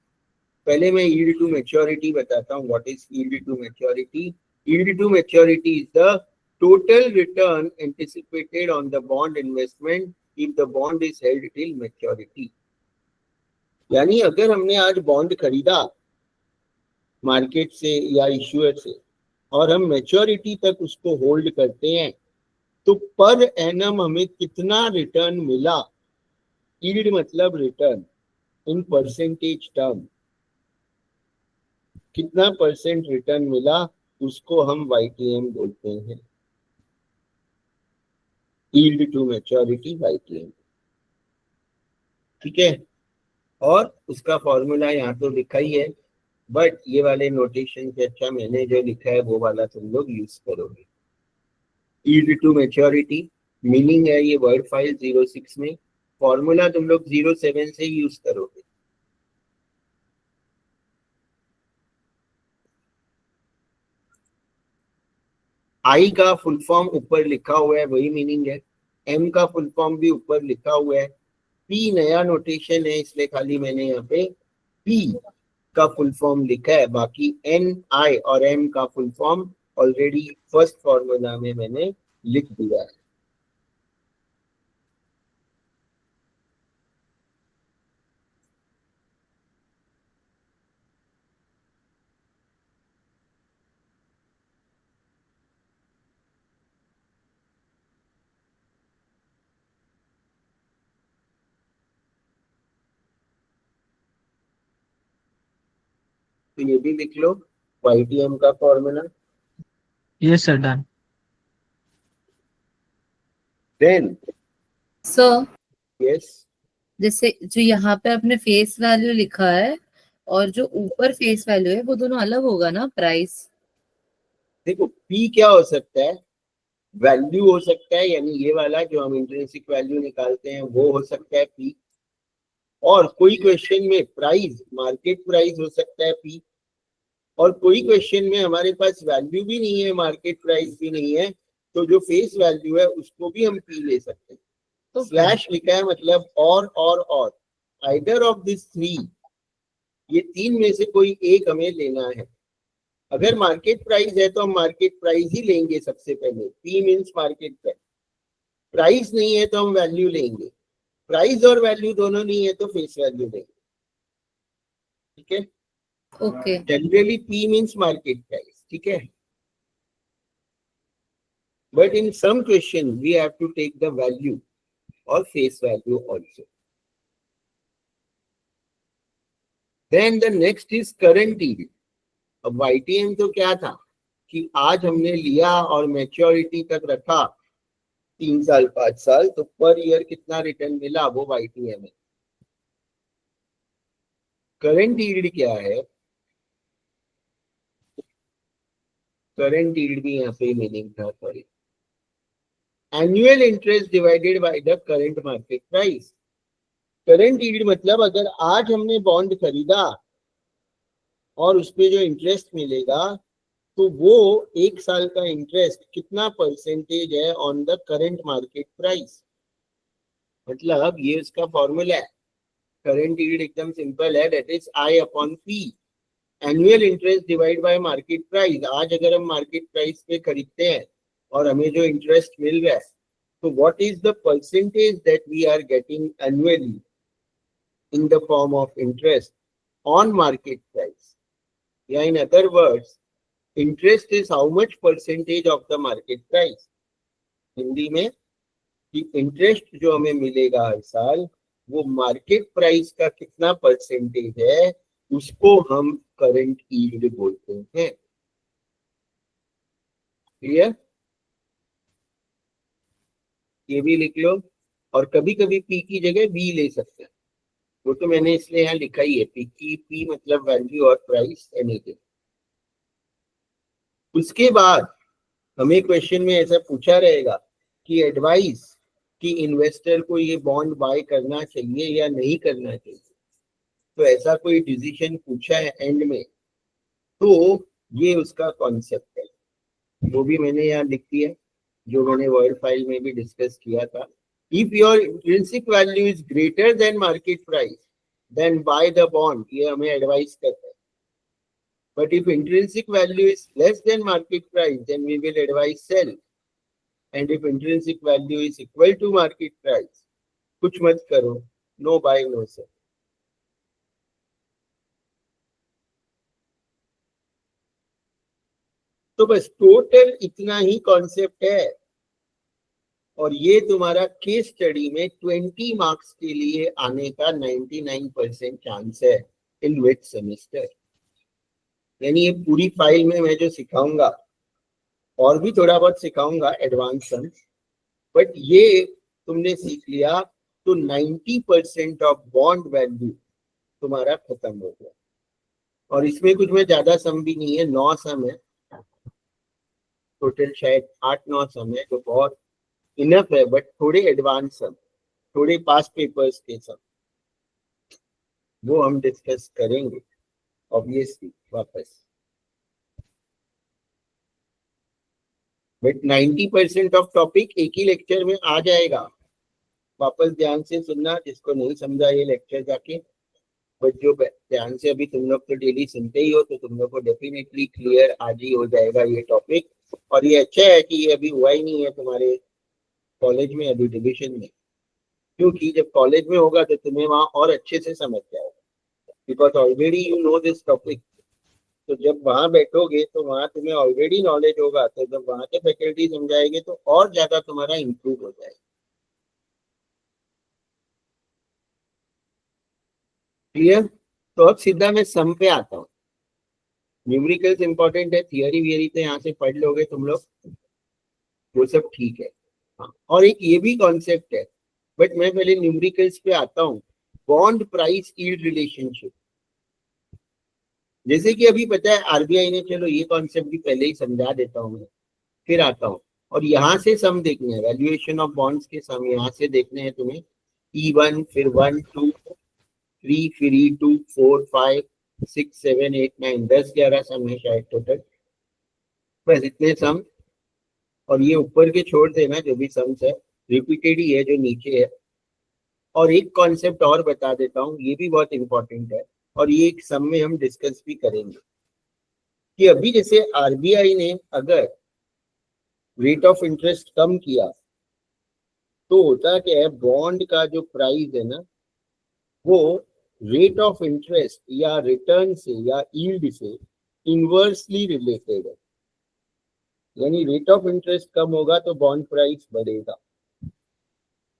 Speaker 1: पहले मैं यील्ड टू मैच्योरिटी बताता हूँ, what is yield to maturity. Yield to maturity is the total return anticipated on the bond investment if the bond is held till maturity. यानी अगर हमने आज बॉन्ड खरीदा मार्केट से या इश्यूअर से और हम मैच्योरिटी तक उसको होल्ड करते हैं तो पर एनम हमें कितना रिटर्न मिला। यील्ड मतलब रिटर्न इन परसेंटेज टर्म, कितना परसेंट रिटर्न मिला उसको हम YTM बोलते हैं, यील्ड टू मैच्योरिटी YTM, ठीक है, और उसका फॉर्मूला यहाँ तो लिखा ही है, बट ये वाले नोटेशन से अच्छा मैंने जो लिखा है वो वाला तुम लोग यूज करोगे। यील्ड टू मैच्योरिटी मीनिंग है ये वर्ड फाइल 06 में, फॉर्मूला तुम लोग 07 से यूज करोगे। आई का फुल फॉर्म ऊपर लिखा हुआ है, वही मीनिंग है। एम का फुल फॉर्म भी ऊपर लिखा हुआ है। पी नया नोटेशन है, इसलिए खाली मैंने यहाँ पे पी का फुल फॉर्म लिखा है, बाकी एन आई और एम का full form already first formula में मैंने लिख दिया है। तो ये भी लिख लो YTM का फॉर्मूला।
Speaker 3: ये sir done.
Speaker 1: Then
Speaker 2: sir
Speaker 1: yes,
Speaker 2: जैसे जो यहाँ पे आपने फेस वैल्यू लिखा है और जो ऊपर फेस वैल्यू है वो दोनों अलग होगा ना प्राइस?
Speaker 1: देखो P क्या हो सकता है, वैल्यू हो सकता है, यानी ये वाला जो हम इंट्रिंसिक वैल्यू निकालते हैं वो हो सकता है P, और कोई क्वेश्चन में प्राइस मार्केट प्राइस हो सकता है P, और कोई क्वेश्चन में हमारे पास वैल्यू भी नहीं है, मार्केट प्राइस भी नहीं है, तो जो फेस वैल्यू है उसको भी हम P ले सकते हैं। तो स्लैश लिखा है मतलब और आइदर ऑफ दिस थ्री, ये तीन में से कोई एक हमें लेना है। अगर मार्केट प्राइस है तो हम मार्केट प्राइस ही लेंगे सबसे पहले, P means market price. Price नहीं है तो हम वैल्यू लेंगे, प्राइस और वैल्यू दोनों नहीं है तो फेस वैल्यू लेंगे। ठीक है,
Speaker 2: okay
Speaker 1: generally P means market price, ठीक है, but in some question we have to take the value और face value also. Then the next is current yield. अब YTM तो क्या था कि आज हमने लिया और मैच्योरिटी तक रखा 3 साल 5 साल, तो पर ईयर कितना रिटर्न मिला वो YTM है। करंट यील्ड क्या है, करंट यील्ड भी यहाँ पे मीनिंग था, sorry, annual interest divided by the current market price. Current yield मतलब अगर आज हमने बॉन्ड खरीदा और उसपे जो इंटरेस्ट मिलेगा तो वो 1 साल का इंटरेस्ट कितना परसेंटेज है on the current market price. मतलब ये उसका फॉर्मूला है। करंट यील्ड एकदम सिंपल है, that is I upon P, annual interest divide by market price. आज अगर हम मार्केट प्राइस पे खरीदते हैं और हमें जो इंटरेस्ट मिल रहा है, तो what is the percentage that we are getting annually in the form of interest on market price, या in other words interest is how much percentage of the market price. Hindi में कि इंटरेस्ट जो हमें मिलेगा हर साल वो मार्केट प्राइस का कितना परसेंटेज है, उसको हम करंट यील्ड बोलते हैं। क्लियर, ये भी लिख लो, और कभी कभी P की जगह B ले सकते हैं, वो तो मैंने इसलिए यहाँ लिखा ही है P मतलब वैल्यू और प्राइस एनीथिंग। उसके बाद हमें क्वेश्चन में ऐसा पूछा रहेगा कि एडवाइस कि इन्वेस्टर को ये बॉन्ड बाय करना चाहिए या नहीं करना चाहिए, तो ऐसा कोई डिसीजन पूछा है एंड में, तो ये उसका कॉन्सेप्ट है, वो भी मैंने यहाँ लिख दिया, जो मैंने वर्ड फाइल में भी डिस्कस किया था। If your intrinsic value is greater than market price then buy the bond, ये हमें एडवाइस करता है। But if intrinsic value is less than market price then we will advice sell, and if intrinsic value is equal to market price, कुछ मत करो, no bye no cell. तो बस total इतना ही कॉन्सेप्ट है, और ये तुम्हारा केस स्टडी में 20 मार्क्स के लिए आने का 99% चांस है इन विच सेमेस्टर। यानी ये पूरी फाइल में मैं जो सिखाऊंगा, और भी थोड़ा बहुत सिखाऊंगा एडवांस सम्स, बट ये तुमने सीख लिया तो 90% ऑफ बॉन्ड वैल्यू तुम्हारा खत्म हो गया। और इसमें कुछ में ज्यादा सम भी नहीं है, 9 सम है टोटल, शायद 8-9 सम है, जो बहुत इनफ है, बट थोड़े एडवांस सम, थोड़े पास पेपर्स के सम, वो हम डिस्कस करेंगे ऑब्वियसली वापस। बट 90% ऑफ टॉपिक एक ही लेक्चर में आ जाएगा। वापस ध्यान से सुनना, जिसको नहीं समझा ये लेक्चर जाके, बट जो ध्यान से अभी तुम लोग तो डेली सुनते ही हो, तो तुम लोग को डेफिनेटली क्लियर आज ही हो जाएगा ये टॉपिक। और ये अच्छा है कि ये अभी हुआ ही नहीं है तुम्हारे कॉलेज में, अभी डिविजन में, क्योंकि जब कॉलेज में होगा तो तुम्हें वहां और अच्छे से समझ जाएगा, because already you know this topic. तो जब वहां बैठोगे तो वहां तुम्हें ऑलरेडी नॉलेज होगा, तो जब वहां के फैकल्टी समझाएंगे तो और ज्यादा तुम्हारा इंप्रूव हो जाएगा। क्लियर? तो अब सीधा मैं सम पे आता हूँ। न्यूमेरिकल्स इंपॉर्टेंट है, थियरी वियरी तो यहाँ से पढ़ लोगे तुम लोग, वो सब ठीक है। हाँ, और एक ये भी कॉन्सेप्ट है, बट मैं पहले न्यूमेरिकल्स पे आता हूँ। बॉन्ड प्राइस यील्ड रिलेशनशिप, जैसे कि अभी पता है आरबीआई ने, चलो ये कॉन्सेप्ट भी पहले ही समझा देता हूँ मैं, फिर आता हूँ। और यहाँ से सम देखने हैं, वैल्यूएशन ऑफ बॉन्ड्स के सम यहाँ से देखने हैं तुम्हें। E1, फिर 1, 2, 3, फिर E2, 4, 5, 6, 7, 8, 9, 10, 11 सम है शायद टोटल, बस इतने सम। और ये ऊपर के छोड़ देना, जो भी सम्स है रिपीटेड ही है जो नीचे है। और एक कॉन्सेप्ट और बता देता हूँ, ये भी बहुत इंपॉर्टेंट है, और ये एक सम में हम डिस्कस भी करेंगे कि अभी जैसे आरबीआई ने अगर रेट ऑफ इंटरेस्ट कम किया, तो होता क्या है, बॉन्ड का जो प्राइस है ना, वो रेट ऑफ इंटरेस्ट या रिटर्न से या यील्ड से इनवर्सली रिलेटेड है। यानी रेट ऑफ इंटरेस्ट कम होगा तो बॉन्ड प्राइस बढ़ेगा,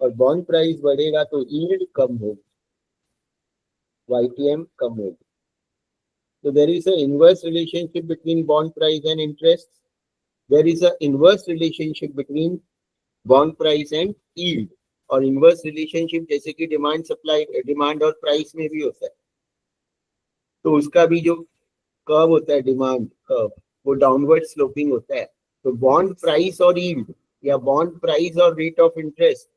Speaker 1: और बॉन्ड प्राइस बढ़ेगा तो यील्ड कम होगी, YTM कम होगी। So there is an inverse relationship between bond price and interest. There is an inverse relationship between bond price and yield. और inverse relationship जैसे कि डिमांड सप्लाई, डिमांड और प्राइस में भी होता है, तो उसका भी जो कर्व होता है, डिमांड कर्व, वो डाउनवर्ड स्लोपिंग होता है। तो बॉन्ड प्राइस और यील्ड, या बॉन्ड प्राइस और रेट ऑफ इंटरेस्ट,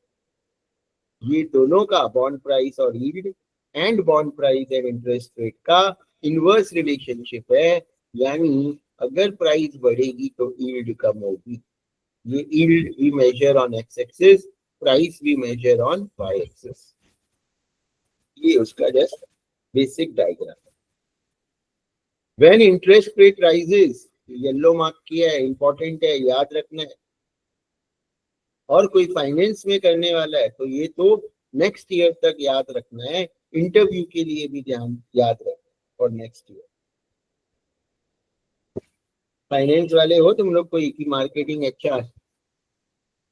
Speaker 1: ये दोनों का, बॉन्ड प्राइस और yield and bond price and interest rate का इनवर्स रिलेशनशिप है। यानी अगर प्राइस बढ़ेगी तो यील्ड कम होगी। ये yield we measure on X axis, price we measure on Y axis. ये उसका जस्ट बेसिक डायग्राम है। When interest rate rises, yellow mark किया है, इंपॉर्टेंट है, याद रखना है। और कोई फाइनेंस में करने वाला है तो ये तो नेक्स्ट ईयर तक याद रखना है, इंटरव्यू के लिए भी ध्यान याद रखना। और नेक्स्ट ईयर फाइनेंस वाले हो तुम लोग, कोई की मार्केटिंग HR,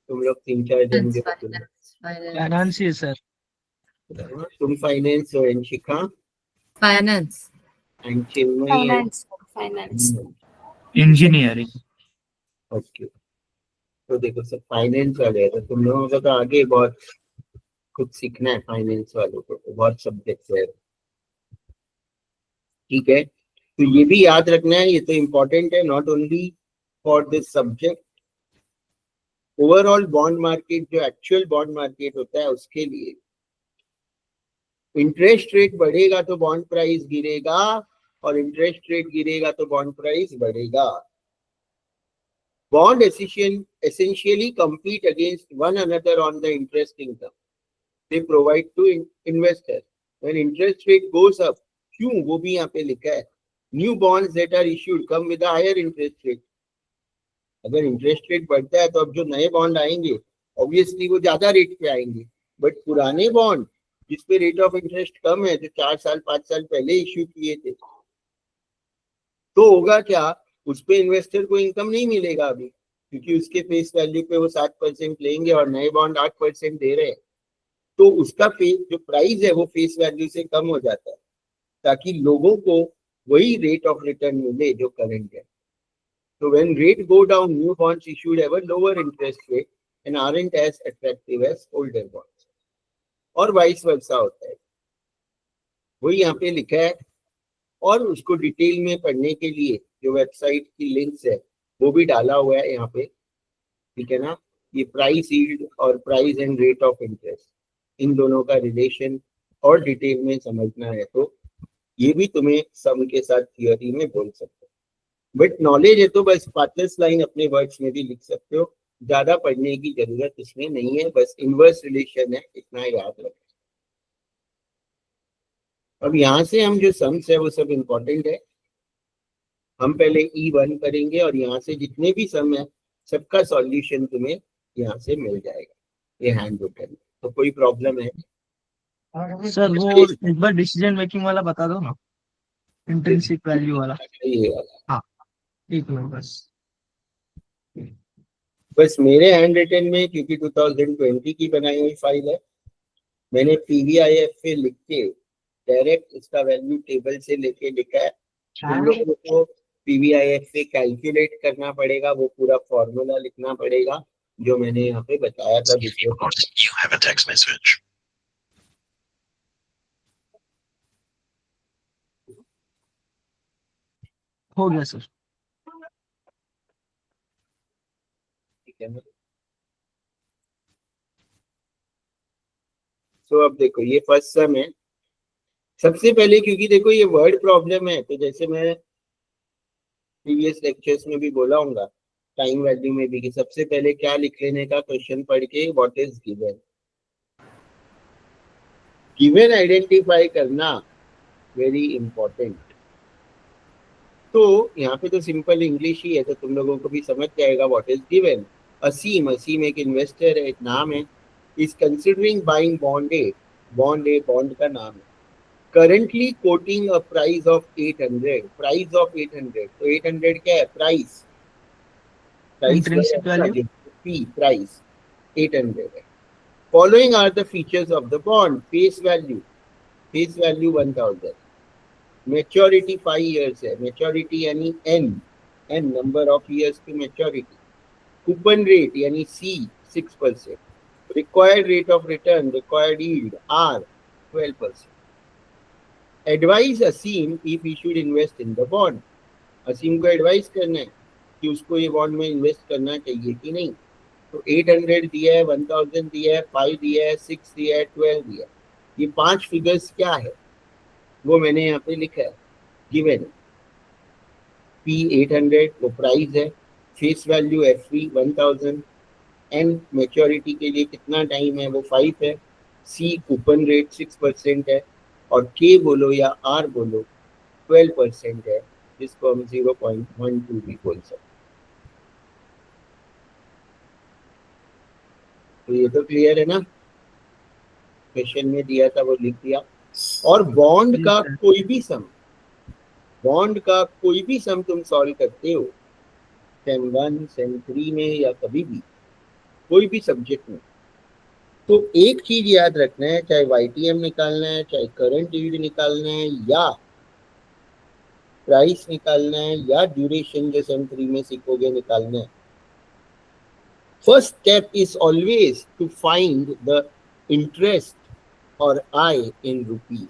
Speaker 1: तुम लोग 3-4 जन जो
Speaker 3: फाइनेंस ही सर।
Speaker 1: तुम फाइनेंस हो, Shikha
Speaker 2: finance
Speaker 1: and Chinmayi
Speaker 4: finance
Speaker 3: engineering.
Speaker 1: Okay, तो देखो सब फाइनेंस वाले हैं, तो तुम लोगों को तो आगे बहुत कुछ सीखना है। फाइनेंस वालों को तो बहुत सब्जेक्ट है, ठीक है। तो ये भी याद रखना है, ये तो इम्पोर्टेंट है, not only for this subject, overall bond market, जो एक्चुअल बॉन्ड मार्केट होता है उसके लिए। इंटरेस्ट रेट बढ़ेगा तो बॉन्ड प्राइस गिरेगा, और इंटरेस्ट रेट गिरेगा तो बॉन्ड प्राइस बढ़ेगा। Bond essentially compete against one another on the interest income they provide to investors. When interest rate goes up, क्यों, वो भी यहाँ पे लिखा है, new bonds that are issued come with a higher interest rate. अगर interest rate बढ़ता है तो अब जो नए बॉन्ड आएंगे ऑब्वियसली वो ज्यादा रेट पे आएंगे, बट पुराने बॉन्ड जिसपे रेट ऑफ इंटरेस्ट कम है, जो 4 साल 5 साल पहले इश्यू किए थे, तो होगा क्या, उस पे इन्वेस्टर को इनकम नहीं मिलेगा अभी, क्योंकि उसके फेस वैल्यू पे वो 7% लेंगे और नए बॉन्ड 8% दे रहे हैं। तो उसका जो प्राइस है वो फेस वैल्यू से कम हो जाता है, ताकि लोगों को वही रेट ऑफ रिटर्न मिले जो करंट है। तो when rate go down, new bonds issued have a lower interest rate and aren't as attractive as older bonds. और वाइस वर्सा होता है, वही यहाँ पे लिखा है। और उसको डिटेल में पढ़ने के लिए जो वेबसाइट की लिंक्स है वो भी डाला हुआ है यहाँ पे, ठीक है ना। ये प्राइस यील्ड और price and rate of interest, इन दोनों का रिलेशन और डिटेल में समझना है तो ये भी तुम्हें सम के साथ थियोरी में बोल सकते हो। बट नॉलेज है तो बस 5 लाइन अपने वर्ड्स में भी लिख सकते हो, ज्यादा पढ़ने की जरूरत इसमें नहीं है, बस इनवर्स रिलेशन है, इतना याद रखना। अब यहाँ से हम जो सम्स है वो सब इंपॉर्टेंट है। हम पहले E1 करेंगे और यहाँ से जितने भी सम है सबका सॉल्यूशन तुम्हें यहाँ से मिल जाएगा, ये हैंड रिटन। तो कोई प्रॉब्लम है?
Speaker 3: सर वो एक बार डिसीजन मेकिंग वाला बता दो ना, इंट्रिंसिक वैल्यू वाला।
Speaker 1: ये वाला
Speaker 3: हाँ, एक मिनट बस।
Speaker 1: बस मेरे हैंड रिटन में, क्योंकि 2020 की बनाई हुई फाइल है, मैंने PVIF लिख के डायरेक्ट इसका वैल्यू टेबल से लेके लिखा है। तुम लोगों को PVIF से कैलकुलेट करना पड़ेगा, वो पूरा फॉर्मूला लिखना पड़ेगा जो मैंने यहाँ पे बताया था दूसरे।
Speaker 4: You have a text message.
Speaker 3: हो गया सर।
Speaker 1: ठीक है ना। तो अब देखो ये फर्स्ट सम है। सबसे पहले क्योंकि देखो ये वर्ड प्रॉब्लम है, तो जैसे मैं प्रीवियस लेक्चर्स में भी बोला हूँ, टाइम वैल्यू में भी, कि सबसे पहले क्या लिख लेने का क्वेश्चन पढ़ के, what is given. Given identify करना वेरी इंपॉर्टेंट। तो यहाँ पे तो सिंपल इंग्लिश ही है, तो तुम लोगों को भी समझ जाएगा what is given. Aseem, Aseem एक इन्वेस्टर है, एक नाम है। Is considering buying bond A, bond का नाम है। Currently quoting a price of 800, price of 800। तो 800 क्या है? Price,
Speaker 3: intrinsic value
Speaker 1: P, price 800 है। Following are the features of the bond. Face value 1000। Maturity 5 years है, मेच्योरिटी यानी N नंबर ऑफ ईयर्स की मेच्योरिटी। कूपन रेट यानी C 6%। Required rate of return, required yield R 12%। Advice Aseem if he should invest in the bond. Aseem को advice करना है कि उसको ये बॉन्ड में इन्वेस्ट करना चाहिए कि नहीं। तो 800 दिया है, 1000 दिया है, 5 दिया है, 6 दिया है, 12 दिया है। ये 5 फिगर्स क्या है वो मैंने यहाँ पे लिखा है, गिवन। P 800 वो प्राइस है, face value FV 1000, N maturity के लिए कितना टाइम है वो 5 है, C कूपन रेट 6% है, और K बोलो या R बोलो 12% है, जिसको हम 0.12 भी बोल सकते हैं। तो ये तो क्लियर है ना, क्वेश्चन में दिया था वो लिख दिया। और बॉन्ड का कोई भी सम, बॉन्ड का कोई भी सम तुम सॉल्व करते हो सेम 1 सेम 3 में या कभी भी कोई भी सब्जेक्ट में, तो एक चीज याद रखना है, चाहे YTM निकालना है, चाहे करंट यील्ड निकालना है, या प्राइस निकालना है, या ड्यूरेशन जो सेम 3 में सीखोगे निकालना है। First step is always to find the interest और आई इन रुपीज।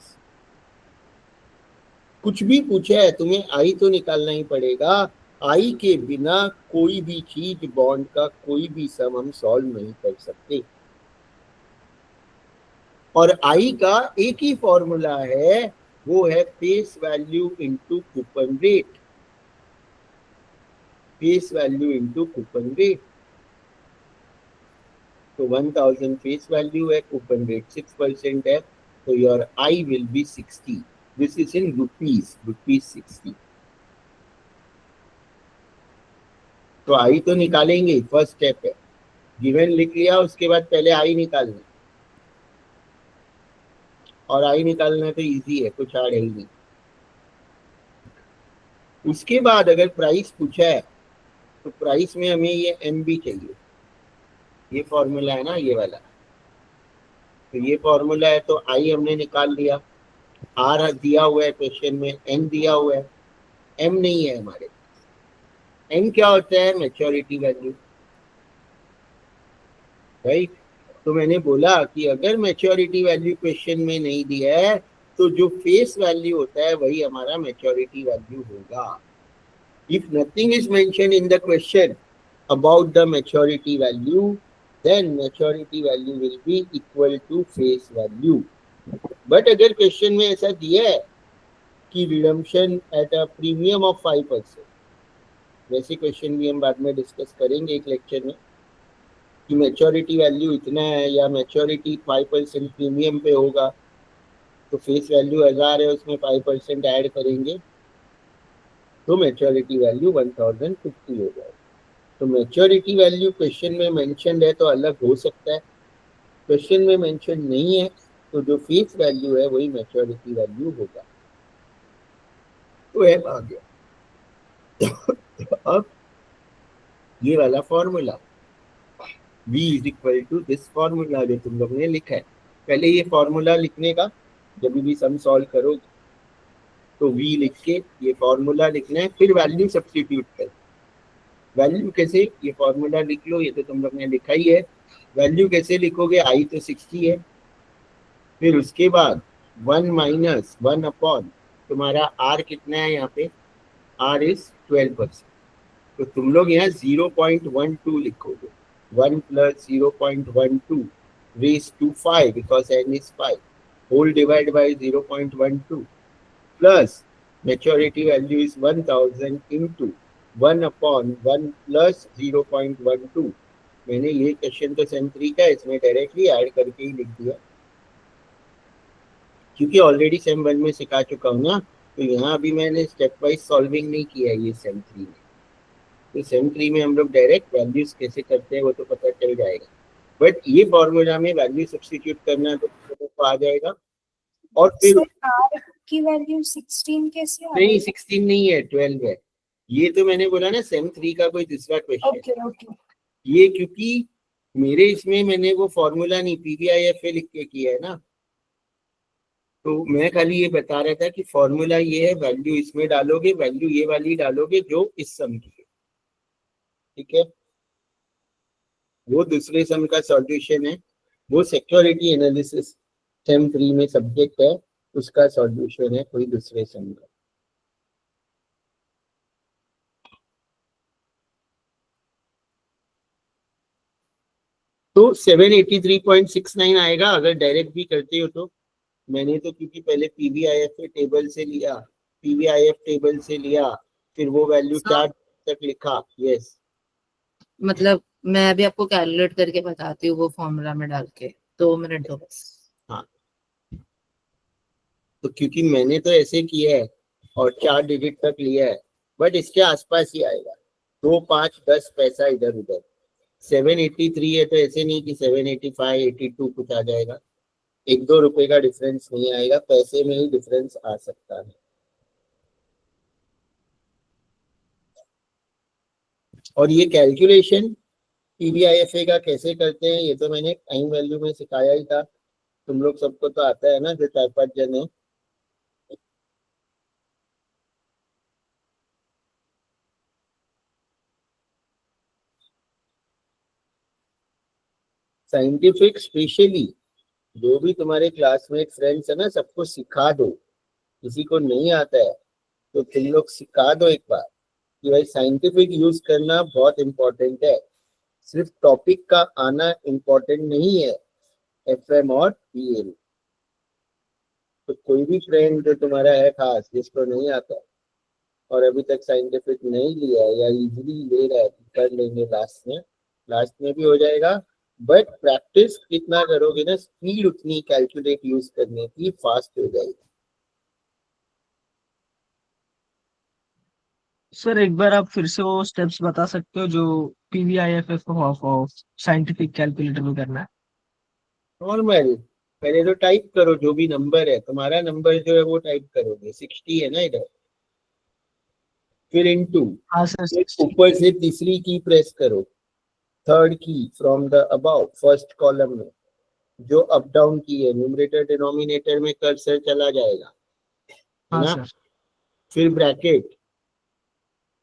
Speaker 1: कुछ भी पूछा है तुम्हें, आई तो निकालना ही पड़ेगा। आई के बिना कोई भी चीज, बॉन्ड का कोई भी सम हम सॉल्व नहीं कर सकते। और आई का एक ही फॉर्मूला है, वो है face value into coupon rate. Face value into coupon rate. तो 1000 फेस वैल्यू है, कूपन रेट 6% है, तो your I will be 60। This is in rupees, rupees 60। तो आई तो निकालेंगे, फर्स्ट स्टेप है। गिवन लिख लिया, उसके बाद पहले आई निकालना, और आई निकालना तो इजी है, कुछ हार्ड है ही नहीं। उसके बाद अगर प्राइस पूछा है तो प्राइस में हमें ये एम भी चाहिए। ये फॉर्मूला है ना ये वाला, तो ये फॉर्मूला है, तो आई हमने निकाल लिया। आर दिया हुआ है क्वेश्चन में, एन दिया हुआ है, एम नहीं है हमारे। एन क्या होता है? Maturity value, right. तो मैंने बोला कि अगर मैच्योरिटी वैल्यू क्वेश्चन में नहीं दिया है तो जो फेस वैल्यू होता है वही हमारा मैच्योरिटी वैल्यू होगा. If nothing is mentioned in the question about the maturity value, then maturity value will be equal to face value. But अगर क्वेश्चन में ऐसा दिया है कि redemption at a premium of 5%, वैसे क्वेश्चन भी हम बाद में डिस्कस करेंगे एक लेक्चर में, कि मैच्योरिटी वैल्यू इतना है या मैच्योरिटी 5% प्रीमियम पे होगा, तो फेस वैल्यू 1000 है, उसमें 5% ऐड करेंगे तो मैच्योरिटी वैल्यू 1050 हो जाएगा. तो मैच्योरिटी वैल्यू क्वेश्चन में मेंशन है तो अलग हो सकता है, क्वेश्चन में मेंशन नहीं है तो जो फेस वैल्यू है वही मैच्योरिटी वैल्यू होगा. तो एम आ गया. अब ये वाला formula v is equal to this formula जो तुम लोग ने लिखा है. पहले ये फॉर्मूला लिखने का, जब भी सम सॉल्व करोगे तो v लिख के ये फॉर्मूला लिखना है, फिर वैल्यू सब्स्टिट्यूट कर. वैल्यू कैसे, ये फॉर्मूला लिख लो, ये तो तुम लोग ने लिखा ही है. वैल्यू कैसे लिखोगे, i तो 60 है, फिर उसके बाद 1 माइनस 1 अपॉन तुम्हारा r कितना है, यहाँ पे r इज 12%. तो तुम लोग यहाँ 0.12 लिखोगे. 1 plus 0.12 raise to 5 because n is 5 whole divide by 0.12 plus maturity value is 1000 into 1 upon 1 plus 0.12. मैंने ये क्वेश्चन तो सेम 3 का, इसमें डायरेक्टली ऐड करके ही लिख दिया क्योंकि ऑलरेडी सेम 1 में सिखा चुका हूँ ना. तो यहाँ अभी मैंने स्टेप वाइज सॉल्विंग नहीं किया है ये सेम 3 में. तो सेम 3 में हम लोग डायरेक्ट वैल्यूज कैसे करते हैं वो तो पता चल जाएगा, बट ये फॉर्मूला में वैल्यू सब्स्टिट्यूट करना तो आ जाएगा. और फिर
Speaker 5: r की वैल्यू 16 कैसे आ
Speaker 1: नहीं 16 नहीं है 12 है. ये तो मैंने बोला ना सेम 3 का कोई दूसरा क्वेश्चन.
Speaker 5: ओके ओके
Speaker 1: ये क्योंकि मेरे इसमें मैंने वो फॉर्मूला नहीं PVIFA लिख के किया है ना, तो मैं खाली ये बता रहा था कि फॉर्मूला ये है, वैल्यू इसमें डालोगे, वैल्यू ये वाली डालोगे जो इस सम की है. ठीक है, वो दूसरे सम का सॉल्यूशन है, वो सिक्योरिटी एनालिसिस सेम 3 में सब्जेक्ट है, उसका सॉल्यूशन है कोई दूसरे सम का. तो 783.69 आएगा अगर डायरेक्ट भी करते हो तो. मैंने तो क्योंकि पहले PVIFA टेबल से लिया, PVIF टेबल से लिया, फिर वो वैल्यू 4 तक लिखा. यस,
Speaker 2: मतलब मैं अभी आपको कैलकुलेट करके बताती हूँ वो फॉर्मूला में डाल के. 2 मिनट दो बस.
Speaker 1: हाँ, तो क्योंकि मैंने तो ऐसे किया है और 4 डिजिट तक लिया है, बट इसके आसपास ही आएगा. 2, 5, 10 पैसा इधर उधर. 783 है तो ऐसे नहीं कि 785, 82 कुछ आ जाएगा. 1-2 रुपए का डिफरेंस नहीं आएगा, पैसे में ही डिफरेंस आ सकता है. और ये कैलकुलेशन PVIFA का कैसे करते हैं ये तो मैंने टाइम वैल्यू में सिखाया ही था. तुम लोग सबको तो आता है ना जो 4-5 जन है. साइंटिफिक स्पेशली जो भी तुम्हारे क्लासमेट फ्रेंड्स है ना, सबको सिखा दो. किसी को नहीं आता है तो तुम लोग सिखा दो एक बार कि भाई साइंटिफिक यूज करना बहुत इंपॉर्टेंट है. सिर्फ टॉपिक का आना इंपॉर्टेंट नहीं है, FM और PL. तो कोई भी फ्रेंड जो तुम्हारा है खास जिसको नहीं आता और अभी तक साइंटिफिक नहीं लिया है या इजीली ले रहा है, कर लेंगे लास्ट में भी हो जाएगा. बट प्रैक्टिस कितना करोगे ना, स्पीड उतनी कैलकुलेट यूज करने की फास्ट हो जाएगी.
Speaker 3: सर एक बार आप फिर से वो स्टेप्स बता सकते हो जो PVIFF ऑफ साइंटिफिक कैलकुलेटर में करना है.
Speaker 1: नॉर्मल पहले तो टाइप करो जो भी नंबर है, तुम्हारा नंबर जो है वो टाइप करोगे. 60 है ना इधर, फिर इनटू,
Speaker 3: हाँ सर.
Speaker 1: ऊपर से तीसरी की प्रेस करो, थर्ड की from the above first column में जो अप डाउन की है, न्यूमरेटर डिनोमिनेटर में कर्सर चला जाएगा, है
Speaker 3: हाँ
Speaker 1: ना.
Speaker 3: सर.
Speaker 1: फिर ब्रैकेट,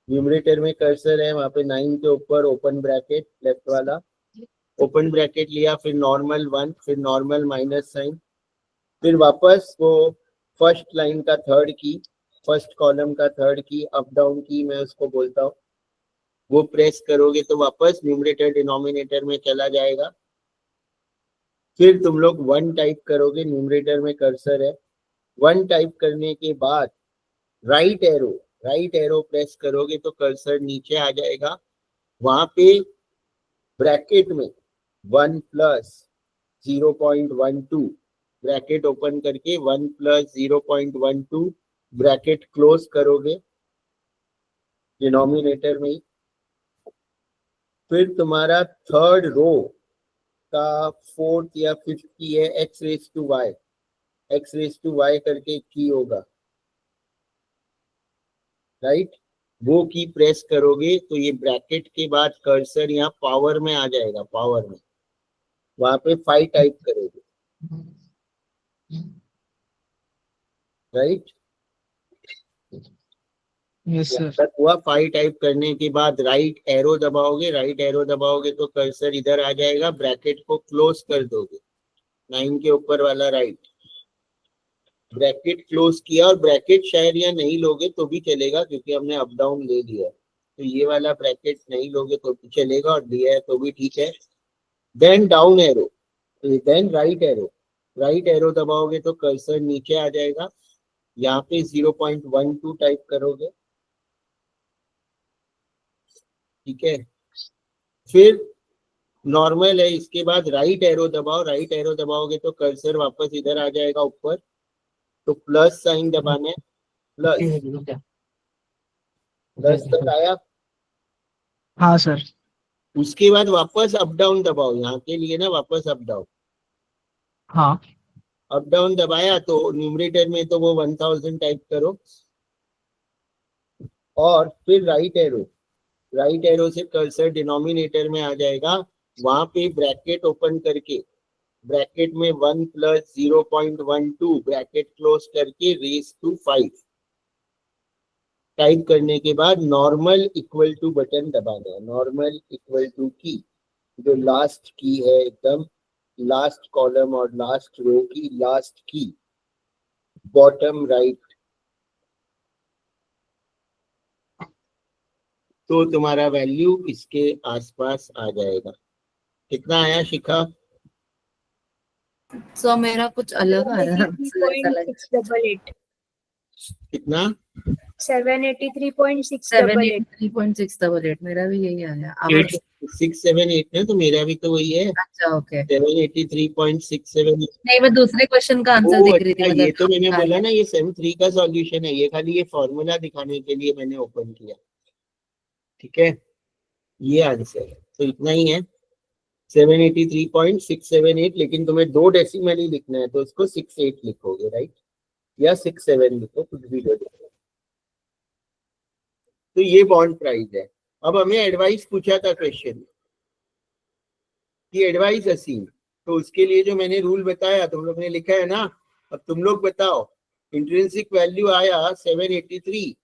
Speaker 1: न्यूमरेटर में कर्सर है वहां पे 9 के ऊपर ओपन ब्रैकेट लेफ्ट वाला, ओपन ब्रैकेट लिया, फिर नॉर्मल 1, फिर नॉर्मल माइनस साइन, फिर वापस वो फर्स्ट लाइन का थर्ड की, फर्स्ट कॉलम का थर्ड की, अप डाउन की मैं उसको बोलता हूँ, वो प्रेस करोगे तो वापस न्यूमरेटर डिनोमिनेटर में चला जाएगा। फिर तुम लोग 1 टाइप करोगे, न्यूमरेटर में कर्सर है, 1 टाइप करने के बाद राइट एरो प्रेस करोगे तो कर्सर नीचे आ जाएगा। वहां पे ब्रैकेट में 1 प्लस 0.12 ब्रैकेट ओपन करके 1 प्लस 0.12 ब्रैकेट क्लोज करोगे डिनोमिनेटर में ही। फिर तुम्हारा थर्ड रो का फोर्थ या फिफ्थ की है x रेज टू y करके की होगा, राइट। वो की प्रेस करोगे तो ये ब्रैकेट के बाद कर्सर यहाँ पावर में आ जाएगा, पावर में, वहां पे 5 टाइप करोगे, राइट।
Speaker 3: Yes sir.
Speaker 1: तक हुआ। 5 टाइप करने के बाद राइट एरो दबाओगे तो कर्सर इधर आ जाएगा, ब्रैकेट को क्लोज कर दोगे, 9 के ऊपर वाला राइट, ब्रैकेट क्लोज किया। और ब्रैकेट शायद या नहीं लोगे तो भी चलेगा क्योंकि हमने अप डाउन ले लिया, तो ये वाला ब्रैकेट नहीं लोगे तो भी चलेगा और लिया है तो भी ठीक है। Then down arrow, then right arrow दबाओगे तो कर्सर नीचे आ जाएगा, यहाँ पे 0.12 टाइप करोगे, ठीक है। फिर नॉर्मल है, इसके बाद राइट एरो दबाओगे तो कर्सर वापस इधर आ जाएगा ऊपर, तो प्लस साइन दबाना है, प्लस तक आया।
Speaker 3: हाँ सर।
Speaker 1: उसके बाद वापस अप डाउन दबाओ, यहाँ के लिए ना वापस अप डाउन,
Speaker 3: हाँ
Speaker 1: अप डाउन दबाया तो न्यूमरेटर में तो वो 1000 टाइप करो, और फिर राइट एरो से कर्सर डिनोमिनेटर में आ जाएगा, वहां पे ब्रैकेट ओपन करके ब्रैकेट में 1 प्लस 0.12 ब्रैकेट क्लोज करके रेज टू 5 टाइप करने के बाद नॉर्मल इक्वल टू बटन दबाना है, नॉर्मल इक्वल टू की जो लास्ट की है, एकदम लास्ट कॉलम और लास्ट रो की लास्ट की, बॉटम राइट, तो तुम्हारा वैल्यू इसके आसपास आ जाएगा। कितना आया शिखा?
Speaker 2: सो मेरा कुछ अलग आ रहा है।
Speaker 5: 783.688
Speaker 1: कितना?
Speaker 5: 783.688
Speaker 2: 783.688 मेरा भी यही आया। अब
Speaker 1: 678 ना, तो मेरा भी तो वही है,
Speaker 2: अच्छा ओके।
Speaker 1: 783.67।
Speaker 2: नहीं मैं दूसरे क्वेश्चन का आंसर
Speaker 1: ओ
Speaker 2: देख रही थी,
Speaker 1: अच्छा, ये
Speaker 2: मतलब
Speaker 1: तो मैंने बोला ना, ये सेम 3 का सॉल्यूशन है, ये खाली ये फॉर्मूला दिखाने के लिए मैंने ओपन किया, ठीक है। ये आंसर है, तो इतना ही है 783.678, लेकिन तुम्हें 2 डेसिमल ही लिखना है तो उसको 68 लिखोगे, राइट, या 67 लिखो, कुछ भी लिखो। तो ये बॉन्ड प्राइस है। अब हमें एडवाइस पूछा था क्वेश्चन कि एडवाइस असीम, तो उसके लिए जो मैंने रूल बताया तुम लोग ने लिखा है ना, अब तुम लोग बताओ। इंट्रिंसिक वैल्यू आया 783,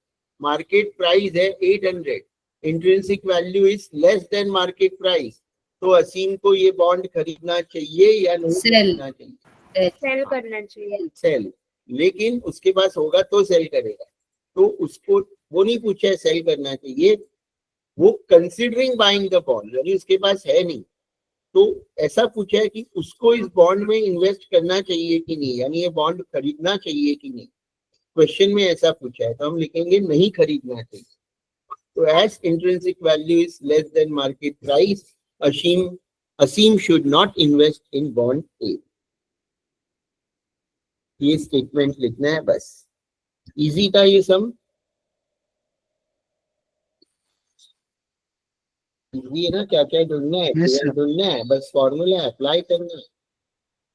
Speaker 1: मार्केट प्राइस है 800, intrinsic value is less than market price, तो असीम को ये बॉन्ड खरीदना चाहिए या नहीं खरीदना चाहिए?
Speaker 5: सेल करना चाहिए।
Speaker 1: सेल, लेकिन उसके पास होगा तो सेल करेगा, तो उसको वो नहीं पूछा है सेल करना चाहिए, वो कंसिडरिंग बाइंग द बॉन्ड, यानी उसके पास है नहीं, तो ऐसा पूछा है कि उसको इस बॉन्ड में इन्वेस्ट करना चाहिए कि नहीं, यानी ये बॉन्ड खरीदना चाहिए कि नहीं, क्वेश्चन में ऐसा पूछा है, तो हम लिखेंगे नहीं खरीदना चाहिए। तो as intrinsic value is less than market price, Aseem should not invest in bond A. ये स्टेटमेंट लिखना है बस, इजी था ये सम, इजी है ना, क्या क्या ढूंढना है,
Speaker 3: Yes, sir.
Speaker 1: ढूंढना है, बस फॉर्मूला अप्लाई करना है,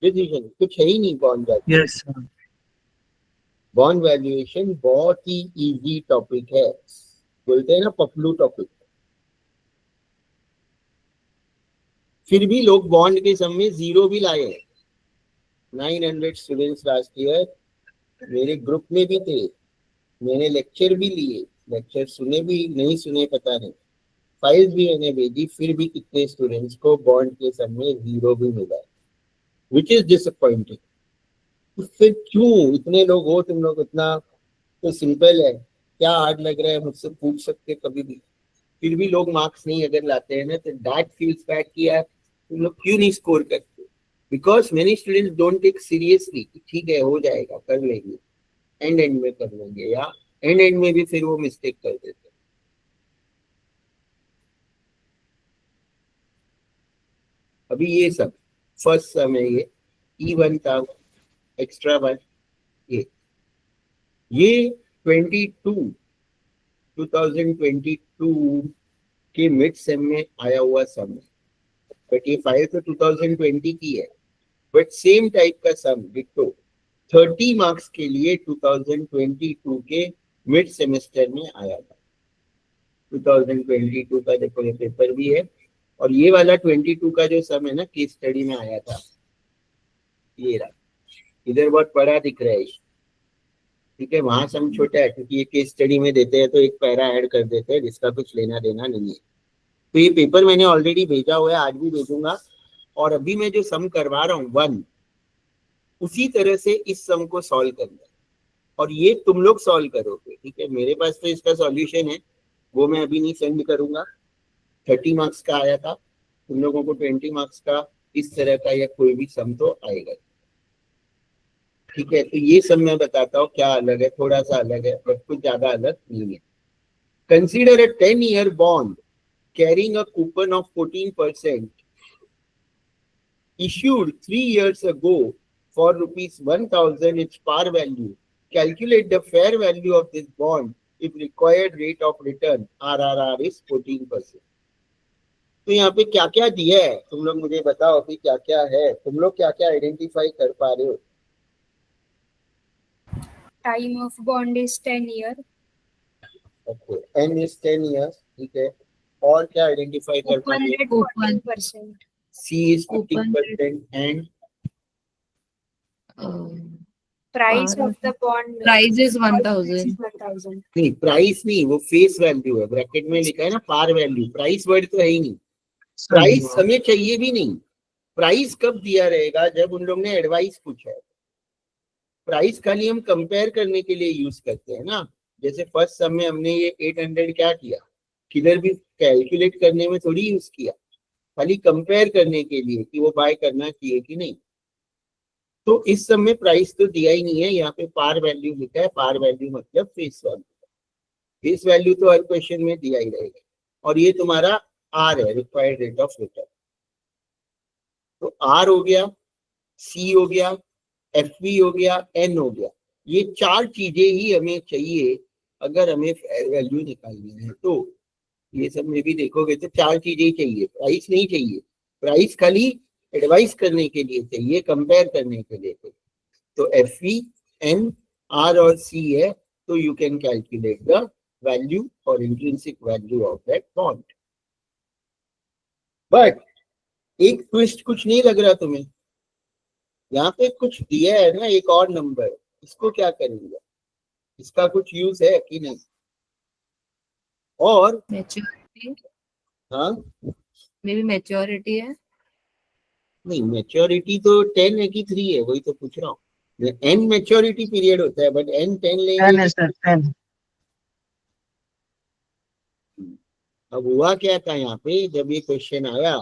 Speaker 1: डिसीजन कुछ है ही नहीं। Bond
Speaker 3: yes sir.
Speaker 1: Bond valuation बहुत ही इजी टॉपिक है, बोलते हैं ना पपलू टॉपिक। फिर भी लोग बॉन्ड के सम में 0 भी लाए हैं। 900 स्टूडेंट्स लास्ट ईयर मेरे ग्रुप में भी थे, मैंने लेक्चर भी लिए, लेक्चर सुने भी नहीं सुने पता नहीं, फाइल्स भी मैंने भेजी, फिर भी कितने स्टूडेंट्स को बॉन्ड के सम में 0 भी मिला है, विच इज डिसअपॉइंटिंग। तो फिर क्यों इतने लोग हो तुम लोग, इतना तो सिंपल है, क्या हार्ड लग रहा है, मुझसे पूछ सकते कभी भी। फिर भी लोग मार्क्स नहीं अगर लाते हैं ना, तो दैट फील्स बैड कि यार तुम लोग क्यों नहीं स्कोर करते। Because many students don't take seriously, ठीक है हो जाएगा कर लेंगे, एंड में कर लेंगे, या एंड में भी फिर वो मिस्टेक कर देते हैं। अभी ये सब फर्स्ट सम है, ये E1 था, एक्स्ट्रा वन, ये 2022 के मिड सेम में आया हुआ सम है, बट ये फाइल तो 2020 की है, बट सेम टाइप का सम डिट्टो 30 मार्क्स के लिए 2022 के मिड सेमेस्टर में आया था। 2022 का देखो ये पेपर भी है, और ये वाला 22 का जो सम है ना केस स्टडी में आया था, ये रहा, इधर बहुत बड़ा दिख रहा है, ठीक है वहां सम छोटा है क्योंकि ये केस स्टडी में देते हैं तो एक पैरा ऐड कर देते हैं जिसका कुछ लेना देना नहीं है। तो ये पेपर मैंने ऑलरेडी भेजा हुआ है, आज भी भेजूंगा, और अभी मैं जो सम करवा रहा हूँ 1, उसी तरह से इस सम को सॉल्व करना है, और ये तुम लोग सॉल्व करोगे, ठीक है। मेरे पास तो इसका सॉल्यूशन है, वो मैं अभी नहीं सेंड करूंगा। 30 मार्क्स का आया था, तुम लोगों को 20 मार्क्स का इस तरह का या कोई भी सम तो आएगा, ठीक है। तो ये सब मैं बताता हूँ क्या अलग है, थोड़ा सा अलग है बट कुछ ज्यादा अलग नहीं है। Consider a 10-year bond carrying a coupon of 14% issued 3 years ago for rupees 1000 its par value. Calculate the fair value of this bond if required rate of return RRR is 14%. तो यहाँ पे क्या क्या दिया है तुम लोग मुझे बताओ कि क्या क्या है, तुम लोग क्या क्या आइडेंटिफाई कर पा रहे हो।
Speaker 5: Time of bond is 10 year.
Speaker 1: Okay, N is 10 years, ठीक है, और क्या आइडेंटिफाई कर पा
Speaker 5: Coupon
Speaker 1: रहे
Speaker 5: rate
Speaker 1: हो।
Speaker 5: 14%.
Speaker 1: C is 15% and
Speaker 5: Price of the bond
Speaker 2: price is
Speaker 5: price
Speaker 2: 1000.
Speaker 5: is 1000.
Speaker 1: नहीं, प्राइस नहीं, वो फेस वैल्यू है, ब्रैकेट में लिखा है ना पार वैल्यू, प्राइस वर्ड तो है ही नहीं, प्राइस हमें चाहिए भी नहीं। प्राइस कब दिया रहेगा, जब उन लोग ने एडवाइस पूछा है। प्राइस खाली हम कंपेयर करने के लिए यूज करते हैं ना, जैसे फर्स्ट सम में हमने ये 800 क्या किया, किधर भी कैलकुलेट करने में थोड़ी यूज किया, खाली कंपेयर करने के लिए कि वो बाय करना चाहिए कि नहीं। तो इस सम में प्राइस तो दिया ही नहीं है, यहाँ पे पार वैल्यू लिखा है, पार वैल्यू मतलब फेस वैल्यू, फेस वैल्यू तो हर क्वेश्चन में दिया ही रहेगा, और ये तुम्हारा आर है, रिक्वायर्ड रेट ऑफ रिटर्न। तो आर हो गया, सी हो गया, एफ बी हो गया, एन हो गया, ये 4 चीजें ही हमें चाहिए अगर हमें फेयर वैल्यू निकालनी है। तो ये सब में भी देखोगे तो 4 चीजें ही चाहिए, प्राइस नहीं चाहिए, प्राइस खाली एडवाइस करने के लिए चाहिए, कंपेयर करने के लिए चाहिए। तो एफ बी, एन, आर और सी है, तो you can calculate the value और intrinsic value of that bond. But एक ट्विस्ट कुछ नहीं लग रहा तुम्हें, यहाँ पे कुछ दिया है ना एक और नंबर, इसको क्या करेंगे, इसका कुछ यूज है कि नहीं। और
Speaker 2: मैच्योरिटी,
Speaker 1: हाँ
Speaker 2: मे बी मैच्योरिटी है।
Speaker 1: नहीं, मैच्योरिटी तो 10 है कि 3 है, वही तो पूछ रहा हूँ। एन मैच्योरिटी पीरियड होता है, बट एन 10 लेंगे।
Speaker 3: 10 है सर, 10।
Speaker 1: अब हुआ क्या था यहाँ पे, जब ये क्वेश्चन आया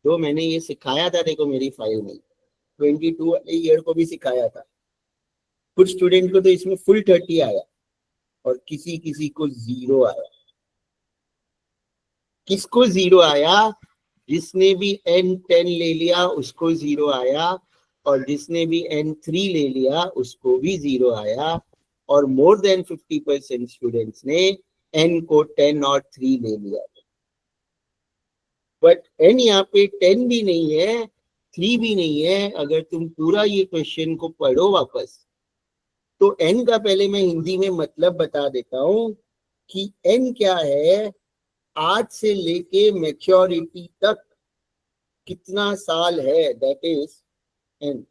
Speaker 1: तो मैंने ये सिखाया था, देखो मेरी फाइल में 22 वाले ईयर को भी सिखाया था। कुछ स्टूडेंट को तो इसमें फुल 30 आया और किसी किसी को 0 आया। किसको 0 आया, जिसने भी N10 ले लिया उसको 0 आया, और जिसने भी N3 ले लिया उसको भी 0 आया, और मोर देन 50% स्टूडेंट्स ने N को 10 और 3 ले लिया। बट N यहाँ पे 10 भी नहीं है, 3 भी नहीं है। अगर तुम पूरा ये क्वेश्चन को पढ़ो वापस, तो N का पहले मैं हिंदी में मतलब बता देता हूं कि N क्या है, आज से लेके मैच्योरिटी तक कितना साल है, दैट इज N।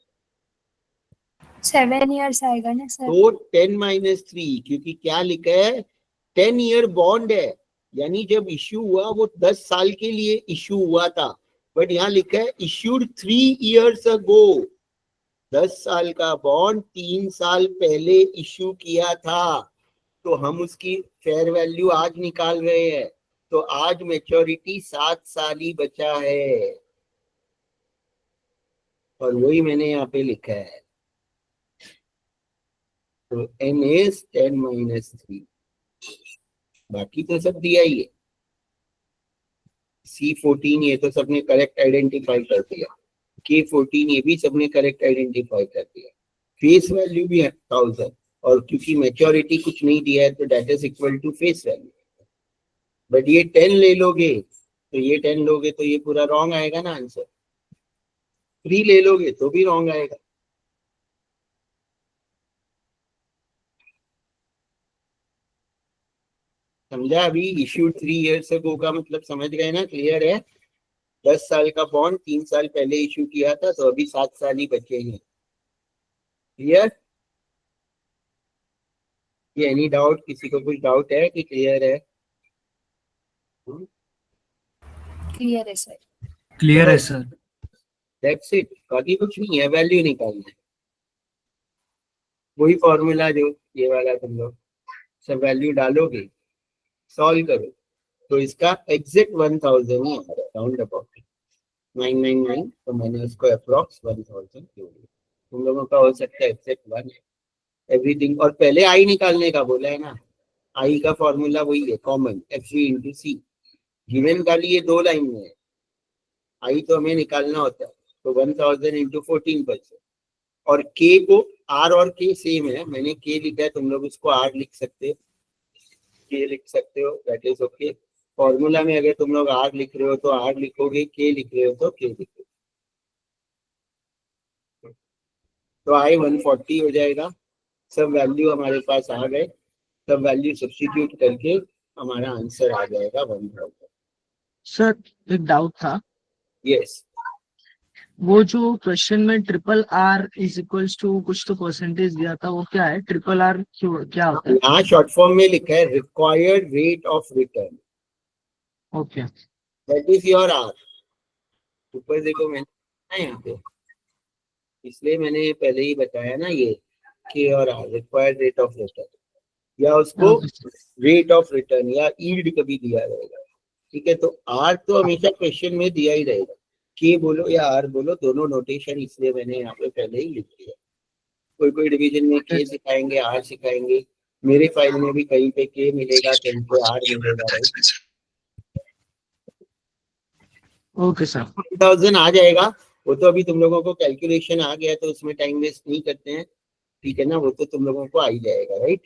Speaker 5: 7 years आएगा ना सर।
Speaker 1: तो 10 - 3, क्योंकि क्या लिखा है 10 ईयर बॉन्ड है, यानी जब इश्यू हुआ वो 10 साल के लिए इश्यू हुआ था, बट यहाँ लिखा है इश्यूड 3 years अगो। 10 साल का बॉन्ड 3 साल पहले इश्यू किया था, तो हम उसकी फेयर वैल्यू आज निकाल रहे हैं। तो आज मैच्योरिटी 7 साल ही बचा है, और वही मैंने यहाँ पे लिखा है। तो n is 10 - 3, बाकी तो सब दिया ही है। C14 ये तो सबने करेक्ट आइडेंटिफाई कर दिया, K14 ये भी सबने करेक्ट आइडेंटिफाई कर दिया, फेस वैल्यू भी है 1000, और क्योंकि मैच्योरिटी कुछ नहीं दिया है तो that is equal to face value. But ये 10 ले लोगे तो ये 10 लोगे तो ये पूरा रॉन्ग आएगा ना आंसर, 3 ले लोगे तो भी रॉन्ग आएगा। समझा? अभी इश्यूड 3 years अगो का मतलब समझ गए ना? क्लियर है? 10 साल का बॉन्ड 3 साल पहले इश्यू किया था, तो अभी 7 साल ही बचे हैं। क्लियर? ये एनी डाउट? किसी को कुछ डाउट है कि क्लियर है?
Speaker 5: क्लियर है सर।
Speaker 3: क्लियर है सर।
Speaker 1: दैट्स इट, बाकी कुछ नहीं है, वैल्यू निकालना है। वही फॉर्मूला जो ये वाला तुम लोग सब वैल्यू डालोगे, सॉल्व करो, तो इसका एग्जैक्ट 1000 ही आ रहा है, राउंड अबाउट 999, तो मैंने उसको अप्रॉक्स 1000 जोड़ दिया। तुम लोगों का हो सकता है एग्जैक्ट 1 एवरीथिंग। और पहले आई निकालने का बोला है ना, आई का फॉर्मूला वही है, कॉमन FV × C। गिवन का लिए 2 लाइन में है, आई तो हमें निकालना होता है, तो 1000 × 14%। और K को R और K सेम है, मैंने K लिखा है, तुम लोग उसको R लिख सकते हो, K लिख सकते हो, दैट इज ओके। फॉर्मूला में अगर तुम लोग R लिख रहे हो तो R लिखोगे, K लिख रहे हो तो K लिखोगे। तो आई 140 हो जाएगा। सब वैल्यू हमारे पास आ गए, सब वैल्यू सब्स्टिट्यूट करके हमारा आंसर आ जाएगा 1000।
Speaker 3: सर एक डाउट था,
Speaker 1: यस,
Speaker 3: वो जो क्वेश्चन में RRR इज इक्वल्स टू कुछ तो परसेंटेज दिया था, वो क्या है? RRR क्यों, क्या होता है?
Speaker 1: यहाँ शॉर्ट फॉर्म में लिखा है required rate of return,
Speaker 3: okay
Speaker 1: that is your R। ऊपर देखो मैंने यहाँ पे, इसलिए मैंने पहले ही बताया ना, ये K और R, required rate of return, या उसको रेट ऑफ रिटर्न या यील्ड कभी दिया रहेगा। ठीक है, तो R तो हमेशा क्वेश्चन में दिया ही रहेगा, K बोलो या R बोलो, दोनों नोटेशन इसलिए मैंने यहाँ पे पहले ही लिख दिया। कोई डिवीजन में K सिखाएंगे, R सिखाएंगे, मेरे फाइल में भी कहीं पे K मिलेगा, कहीं पे R
Speaker 4: You have a
Speaker 1: मिलेगा।
Speaker 4: text message.
Speaker 3: Okay sir.
Speaker 1: 1000 आ जाएगा, वो तो अभी तुम लोगों को कैलकुलेशन आ गया तो उसमें टाइम वेस्ट नहीं करते हैं, ठीक है ना? वो तो तुम लोगों को आ ही जाएगा, राइट?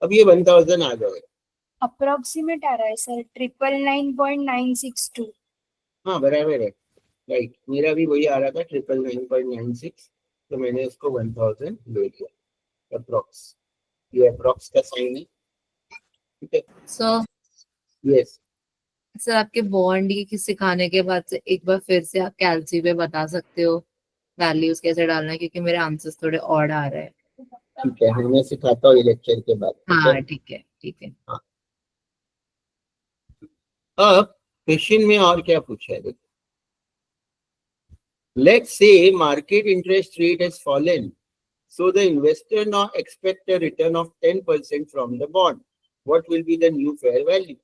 Speaker 1: अब ये 1000 आ जाएगा।
Speaker 5: अप्रोक्सीमेट आ रहा है सर 999.962।
Speaker 1: हाँ बराबर है, राइट, मेरा भी वही आ रहा था 999.96, तो मैंने उसको 1000 ले लिया अप्रोक्स। ये अप्रोक्स का साइन है, ठीक है?
Speaker 2: सो
Speaker 1: यस,
Speaker 2: सर आपके बॉन्ड की सिखाने के बाद से एक बार फिर से आप कैलसी पे बता सकते हो वैल्यूज कैसे डालना है, क्योंकि मेरे आंसर्स थोड़े ऑड आ रहे हैं।
Speaker 1: ठीक है, हाँ मैं सिखाता हूँ ये लेक्चर के बाद, ठीक है?
Speaker 2: हाँ ठीक है ठीक है।
Speaker 1: अब क्वेश्चन में और क्या पूछा है, देखो, let's say market interest rate has fallen, so the investor now expect a return of 10% from the bond. What will be the new fair value?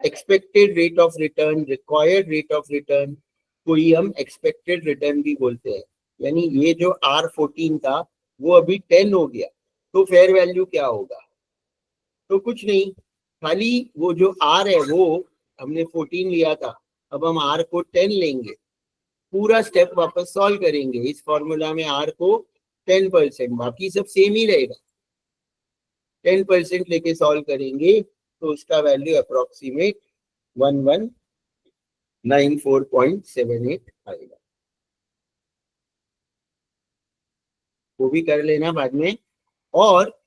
Speaker 1: Expected rate of return, required rate of return, कोई हम expected return भी बोलते हैं। यानी ये जो R14 था वो अभी 10 हो गया, तो फेयर वैल्यू क्या होगा? तो कुछ नहीं, खाली वो जो R है वो हमने 14 लिया था, अब हम R को 10 लेंगे, पूरा स्टेप वापस सॉल्व करेंगे। इस फॉर्मूला में R को 10%, बाकी सब सेम ही रहेगा, 10% लेके सॉल्व करेंगे तो उसका वैल्यू अप्रोक्सीमेट 1194.78 आएगा। वो भी कर लेना बाद में। और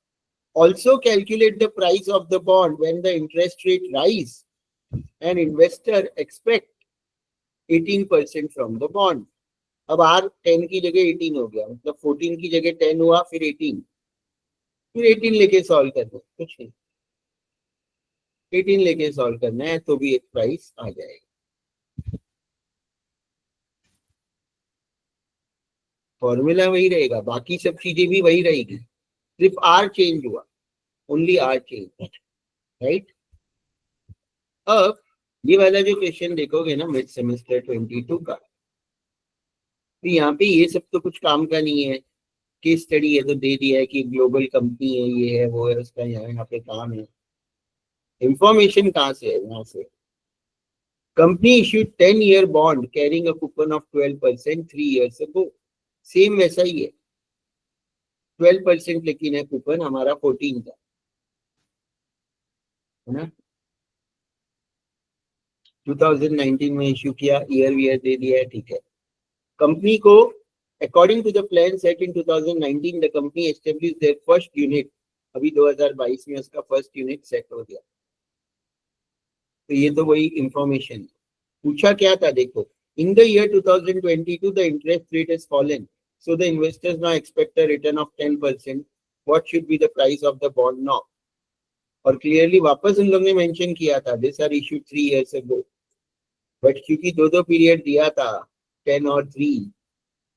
Speaker 1: also calculate the price of the bond when the interest rate rise and investor expect 18% from the bond. अब R 10 की जगह 18 हो गया, मतलब 14 की जगह 10 हुआ, फिर 18 लेके सॉल्व कर दो, कुछ नहीं, 18 लेके सॉल्व करना है तो भी एक प्राइस आ जाएगा। फॉर्मूला वही रहेगा, बाकी सब चीजें भी वही रहेगी, सिर्फ आर चेंज हुआ, ओनली आर चेंज, राइट। अब ये वाला जो क्वेश्चन देखोगे ना मिड सेमेस्टर 22 का, तो यहाँ पे ये सब तो कुछ काम का नहीं है, केस स्टडी है तो दे दिया है कि ग्लोबल कंपनी है, ये है वो है, उसका यहाँ पे काम है। इंफॉर्मेशन कहाँ से है? यहाँ से company issued 10-year bond carrying a coupon of 12% 3 years ago। Same वैसा ही है, 12% लेकिन है कूपन, हमारा 14 का है ना। 2019 में इश्यू किया, ईयर वीयर दे दिया है, ठीक है। कंपनी को according to the plan set in 2019 the company established their first unit, अभी 2022 में उसका फर्स्ट यूनिट सेट हो गया। तो ये तो वही इंफॉर्मेशन है। पूछा क्या था देखो, in the year 2022 the interest rate has fallen, so the investors now expect a return of 10%, what should be the price of the bond now. और क्लियरली वापस उन लोगों ने मेंशन किया था this are issued 3 years ago, but क्योंकि दो period दिया था 10 और 3,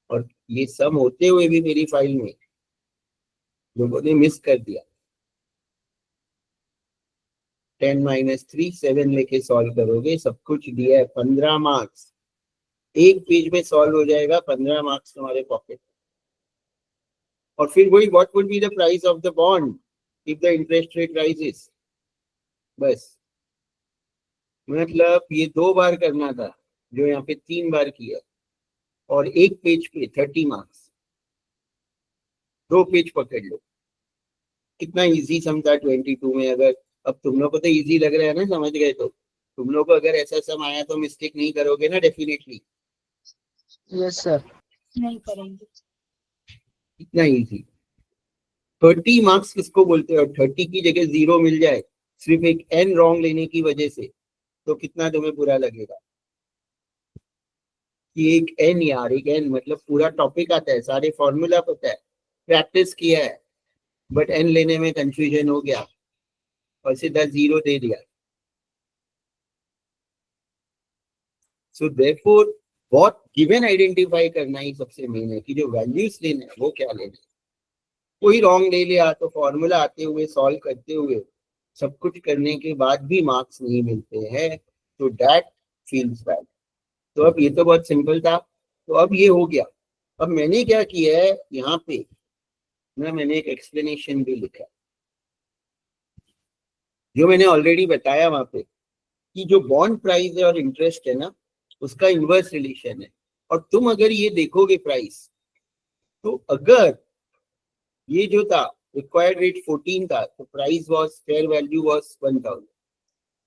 Speaker 1: और ये सम होते हुए भी मेरी फाइल में लोगों ने मिस कर दिया। 10 - 3 7 लेके सॉल्व करोगे, सब कुछ दिया है, 15 मार्क्स एक पेज में सॉल्व हो जाएगा, 15 मार्क्स तुम्हारे पॉकेट। और फिर वही what would be the price of the bond if the interest rate rises, बस। मतलब ये 2 बार करना था जो यहाँ पे 3 बार किया, और एक पेज पे 30 मार्क्स, 2 पेज पकड़ लो। कितना इजी सम था 22 में। अगर अब तुम लोग को तो इजी लग रहा है ना, समझ गए, तो तुम लोग को अगर ऐसा सम आया तो मिस्टेक नहीं करोगे ना डेफिनेटली।
Speaker 3: Yes sir.
Speaker 5: नहीं करेंगे।
Speaker 1: इतना इजी। 30 मार्क्स किसको बोलते हैं? और 30 की जगह 0 मिल जाए सिर्फ एक एन रॉन्ग लेने की वजह से, तो कितना तुम्हें बुरा लगेगा कि एक एन, यार एक एन मतलब पूरा टॉपिक आता है, सारे फॉर्मूला पता है, प्रैक्टिस किया है, बट एन लेने में कंफ्यूजन हो गया और सीधा 0 दे दिया। So therefore what given identify करना ही सबसे मेन है कि जो वैल्यूज लेने हैं वो क्या लेने। कोई रॉन्ग ले लिया तो फॉर्मूला आते हुए सॉल्व करते हुए सब कुछ करने के बाद भी मार्क्स नहीं मिलते हैं, तो दैट फील्स बैड। तो अब ये तो बहुत सिंपल था, तो अब ये हो गया। अब मैंने क्या किया है यहाँ पे ना, मैंने एक एक्सप्लेनेशन भी लिखा जो मैंने ऑलरेडी बताया वहां पे कि जो बॉन्ड प्राइस है और इंटरेस्ट है ना, उसका इनवर्स रिलेशन है। और तुम अगर ये देखोगे प्राइस, तो अगर ये जो था रिक्वायर्ड रेट 14 था तो price was, fair value was 1000।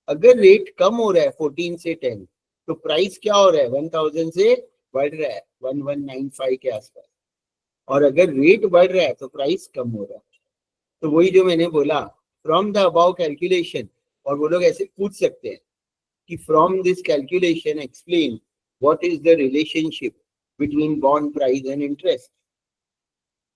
Speaker 1: अगर रेट कम हो रहा है 14 से 10, तो प्राइस क्या हो रहा है? 1000 से बढ़ रहा है 1195 के आसपास। और अगर रेट बढ़ रहा है तो प्राइस कम हो रहा है। तो वही जो मैंने बोला, फ्रॉम द अबाउ कैलकुलेशन, और वो लोग ऐसे पूछ सकते हैं कि from this calculation explain what is the relationship between bond price and interest.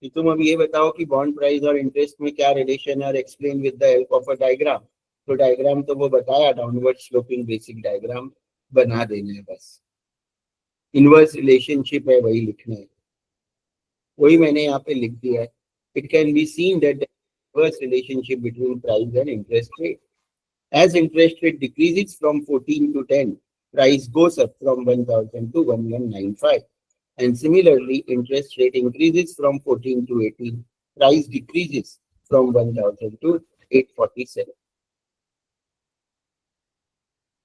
Speaker 1: कि तुम अब ये बताओ कि बॉन्ड प्राइस और इंटरेस्ट में क्या रिलेशन है, और explain with the help of a diagram. तो डायग्राम तो वो बताया, डाउनवर्ड स्लोपिंग बेसिक डायग्राम बना देना है बस। इनवर्स रिलेशनशिप है वही लिखना है, वही मैंने यहाँ पे लिख दिया है। It can be seen that inverse relationship between price and interest rate, as interest rate decreases from 14 to 10, price goes up from 1000 to 1195, and similarly interest rate increases from 14 to 18, price decreases from 1000 to 847।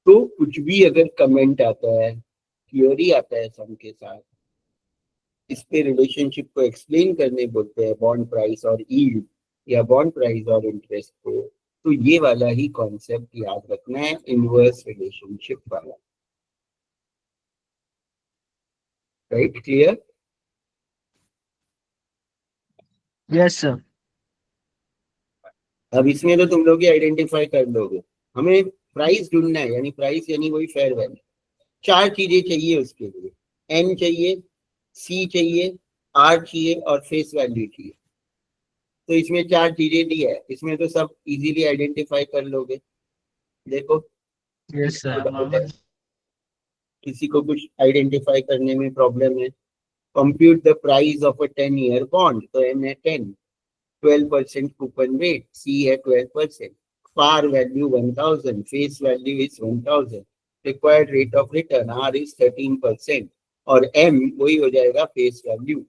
Speaker 1: तो कुछ भी अगर comment आता है, theory आता है सम के साथ, इस पे रिलेशनशिप को एक्सप्लेन करने बोलते हैं बॉन्ड प्राइस और यील्ड, या बॉन्ड प्राइस और इंटरेस्ट को, तो ये वाला ही कॉन्सेप्ट याद रखना है, इनवर्स रिलेशनशिप वाला। Right, clear?
Speaker 3: Yes sir.
Speaker 1: अब इसमें तो तुम लोग आइडेंटिफाई कर लोगे, हमें प्राइस ढूंढना है, यानी प्राइस यानी वही फेयर वैल्यू। 4 चीजें चाहिए उसके लिए, एन चाहिए, सी चाहिए, आर चाहिए और फेस वैल्यू चाहिए। तो इसमें 4 चीजें दी है, इसमें तो सब इजीली आइडेंटिफाई कर लोगे। देखो
Speaker 3: यस सर।
Speaker 1: किसी को कुछ आइडेंटिफाई करने में प्रॉब्लम है। Compute the price of a 10-year bond, तो एम है 10, 12% कूपन रेट, सी है 12%, par value 1000, face value is 1000, required rate of return r is 13% और m वही हो जाएगा फेस वैल्यू।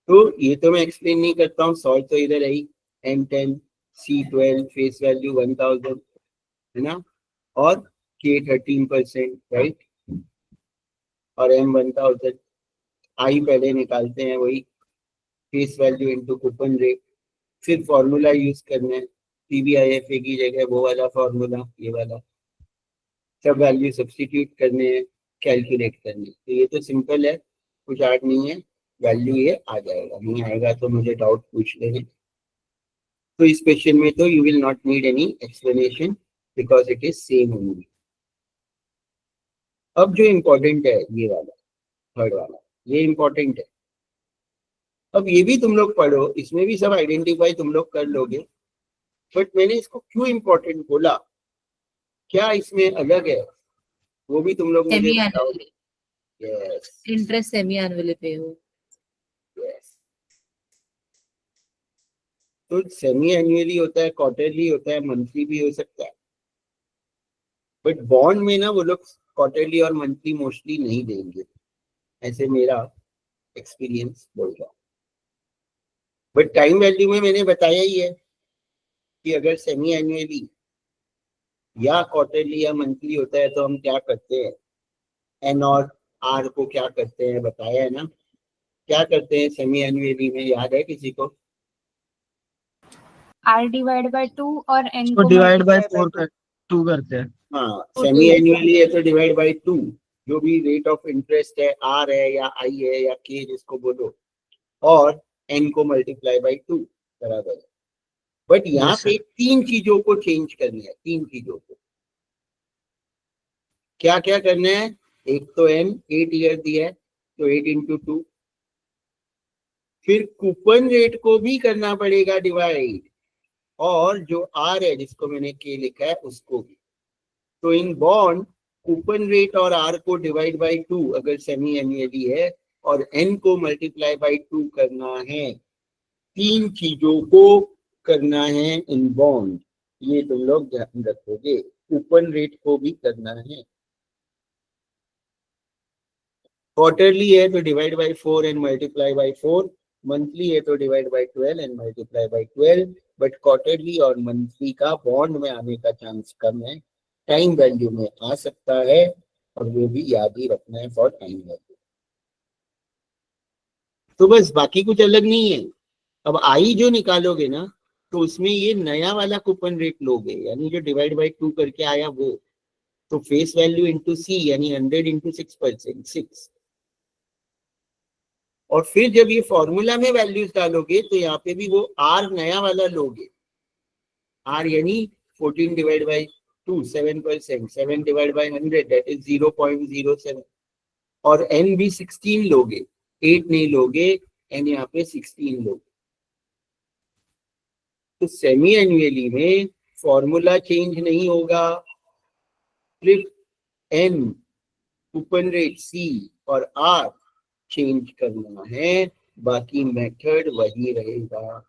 Speaker 1: तो ये तो मैं एक्सप्लेन नहीं करता हूँ, सॉल्व तो इधर है ही, m10, c12, फेस वैल्यू 1000 है ना, और k 13%, राइट, और m 1000। आई पहले निकालते हैं, वही face value into coupon rate, फिर फॉर्मूला यूज करना है, पीवीआईएफए की जगह वो वाला फॉर्मूला, ये वाला, सब वैल्यू सब्स्टिट्यूट करने हैं, कैलकुलेट करने। तो ये तो सिंपल है, कुछ हार्ड नहीं है, वैल्यू ये आ जाएगा। नहीं आएगा तो मुझे डाउट पूछ लेना। तो इस क्वेश्चन में तो you will not need any explanation because it is same only. अब जो इम्पोर्टेंट है ये वाला, थर्ड वाला, ये इम्पोर्टेंट है। अब ये भी तुम लोग पढ़ो, इसमें भी सब आइडेंटिफाई तुम लोग कर लोगे, बट मैंने इसको क्यों इम्पोर्टेंट बोला, क्या इसमें अलग है, वो भी तुम लोग मुझे
Speaker 2: सेमी
Speaker 1: बताओ।
Speaker 2: Annually,
Speaker 1: yes
Speaker 2: interest semi annually पे हो।
Speaker 1: यस, तो सेमी एनुअली होता है, क्वार्टरली होता है, मंथली भी हो सकता है, बट बॉन्ड में ना वो लोग क्वार्टरली और मंथली मोस्टली नहीं देंगे, ऐसे मेरा एक्सपीरियंस बोल रहा। बट टाइम वैल्यू में मैंने बताया ही है कि अगर सेमी एनुअली या क्वार्टरली या मंथली होता है तो हम क्या करते हैं, एन और आर को क्या करते हैं बताया है ना, क्या करते हैं सेमी एनुअली में, याद है किसी को?
Speaker 5: r डिवाइड बाय 2 और n
Speaker 3: तो
Speaker 5: को
Speaker 3: डिवाइड बाय
Speaker 5: मल्टीप्लाई बाय 2।
Speaker 3: 2 करते हैं।
Speaker 1: हाँ, सेमी एनुअली है तो डिवाइड बाय 2, जो भी रेट ऑफ इंटरेस्ट है, आर है या आई है या के जिसको बोलो, और एन को मल्टीप्लाई बाय 2 बराबर है। बट यहाँ
Speaker 3: Yes,
Speaker 1: पे 3 चीजों को चेंज करनी है, 3 चीजों को क्या क्या करना है। एक तो एन 8 ईयर दिया है तो 8 इंटू 2, फिर कूपन रेट को भी करना पड़ेगा डिवाइड, और जो आर है जिसको मैंने के लिखा है उसको भी। तो इन बॉन्ड कूपन रेट और आर को डिवाइड बाय 2 अगर सेमी एनुअली है, और एन को मल्टीप्लाई बाय 2 करना है, 3 चीजों को करना है इन बॉन्ड, ये तुम लोग ध्यान रखोगे। कूपन रेट को भी करना है, क्वार्टरली है तो divide by 4 and multiply by 4, monthly है तो divide by 12 and multiply by 12, but quarterly और मंथली का बॉन्ड में आने का चांस कम है, टाइम वैल्यू में आ सकता है, और वो भी याद ही रखना है फॉर टाइम वैल्यू। तो बस, बाकी कुछ अलग नहीं है। अब आई जो निकालोगे ना, तो उसमें ये नया वाला कूपन रेट लोगे, यानी जो डिवाइड बाय 2 करके आया वो, तो फेस वैल्यू इंटू सी यानी 100 इंटू 6%, 6। और फिर जब ये फॉर्मूला में वैल्यूज डालोगे तो यहाँ पे भी वो आर नया वाला लोगे, आर यानी 14 divide by 2 7%, 7 divide by 100 that is 0.07, और एन भी 16 लोगे, 8 नहीं लोगे, एन यहाँ पे 16 लोगे। तो सेमी एनुअली में फॉर्मूला चेंज नहीं होगा, सिर्फ एन, कूपन रेट सी और आर चेंज करना है, बाकी मेथड वही रहेगा।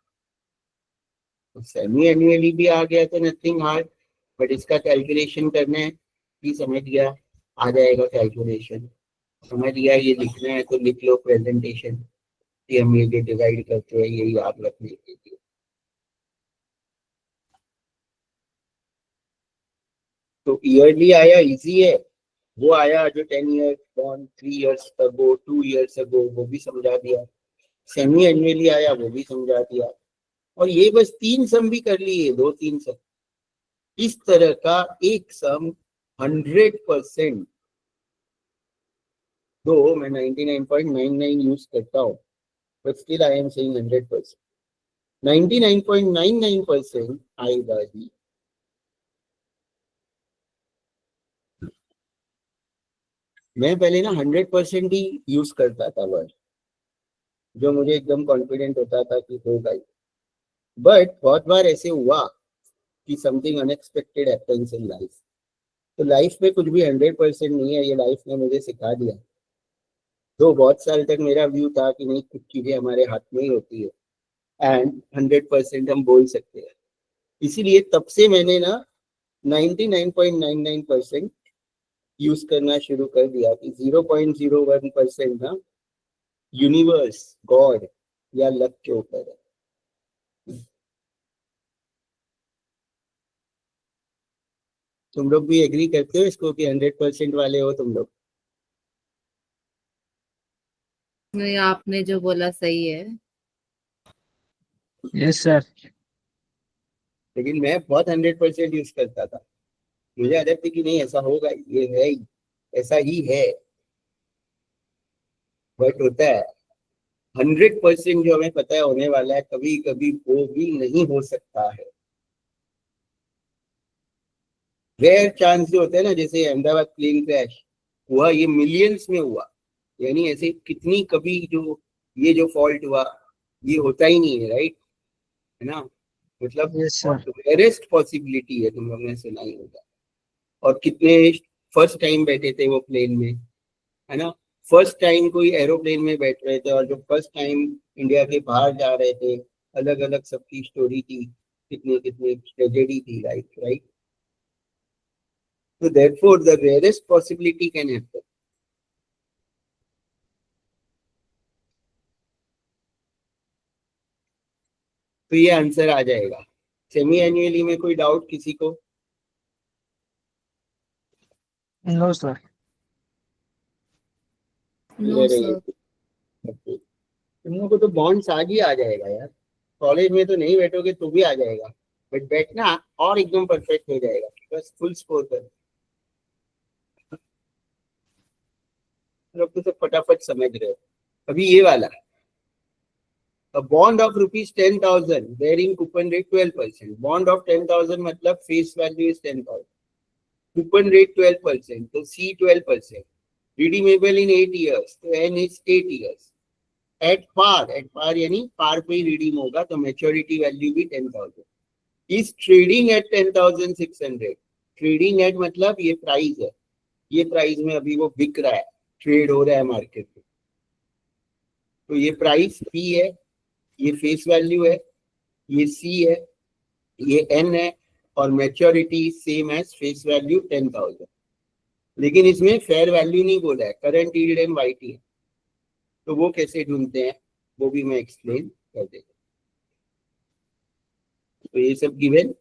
Speaker 1: तो सेमी एनुअली भी आ गया तो नथिंग हार्ड, बट इसका कैलकुलेशन करना है कि समझ गया, आ जाएगा कैलकुलेशन, समझ गया ये लिखना है तो लिख लो प्रेजेंटेशन कि हम ये डिवाइड करते हैं, ये याद रखने के लिए। तो ईयरली आया, इजी है, वो आया जो 10 year bond 3 years ago 2 years ago, वो भी समझा दिया। सेमी एनुअली आया, वो भी समझा दिया। और ये बस 3 सम भी कर लिए, 2-3 सम, इस तरह का एक सम 100%, दो मैं 99.99 यूज करता हूँ, but still I am saying 100%, 99.99% आएगा ही। मैं पहले ना 100% ही यूज करता था वर्ड, जो मुझे एकदम कॉन्फिडेंट होता था कि होगा ही, बट बहुत बार ऐसे हुआ कि something unexpected happens in life. तो लाइफ में कुछ भी 100% नहीं है, ये लाइफ ने मुझे सिखा दिया। तो बहुत साल तक मेरा व्यू था कि नहीं, कुछ चीजें हमारे हाथ में ही होती है एंड 100% हम बोल सकते हैं। इसीलिए तब से मैंने ना 99.99% यूज करना शुरू कर दिया कि 0.01% ना यूनिवर्स, गॉड या लक के ऊपर है। तुम लोग भी एग्री करते हो इसको कि 100% वाले हो तुम लोग?
Speaker 2: नहीं, आपने जो बोला सही है।
Speaker 3: Yes sir.
Speaker 1: लेकिन मैं बहुत 100% यूज करता था। मुझे आदत थी कि नहीं, ऐसा होगा, ये है ही, ऐसा ही है। बट होता है 100% जो हमें पता है होने वाला है, कभी कभी वो भी नहीं हो सकता है। रेयर चांस जो होते हैं ना, जैसे अहमदाबाद प्लेन क्रैश हुआ, ये मिलियंस में हुआ। यानी ऐसे कितनी कभी जो ये जो फॉल्ट हुआ, ये होता ही नहीं है, राइट? है ना? मतलब
Speaker 3: यस सर।
Speaker 1: रेयरेस्ट पॉसिबिलिटी है, तुम लोग ने सुना ही होगा। और कितने फर्स्ट टाइम बैठे थे वो प्लेन में, है ना? फर्स्ट टाइम कोई एरोप्लेन में बैठ रहे थे, और जो फर्स्ट टाइम इंडिया के बाहर जा रहे थे, अलग अलग सबकी स्टोरी थी, कितनी कितनी ट्रेजेडी थी, right? So therefore the rarest possibility can happen. तो ये आंसर आ जाएगा। सेमी एनुअली में कोई डाउट किसी को?
Speaker 3: No sir.
Speaker 2: No sir.
Speaker 1: तुम लोगों को तो बॉन्ड्स आज ही आ जाएगा यार। कॉलेज में तो नहीं बैठोगे तो भी आ जाएगा, बट बैठना और एकदम परफेक्ट हो जाएगा, बस फुल स्कोर कर। लोग तो सब फटाफट समझ रहे हो। अभी ये वाला, a bond of rupees 10,000 bearing coupon rate 12%. Bond of 10,000 मतलब face value is 10,000, coupon rate 12%, तो C 12%, redeemable in 8 years, तो N is 8 years. At par यानी par पे ही redeem होगा, तो maturity value भी 10,000. Is trading at 10,600. Trading at मतलब ये प्राइस है, ये प्राइस में अभी वो बिक रहा है, ट्रेड हो रहा है मार्केट में। तो ये प्राइस P है, ये फेस वैल्यू है, ये C है, ये N है, और maturity same as face value 10,000। लेकिन इसमें फेयर वैल्यू नहीं बोला है, करंट यील्ड एंड YT है। तो वो कैसे ढूंढते हैं वो भी मैं एक्सप्लेन कर देता। तो ये सब गिवन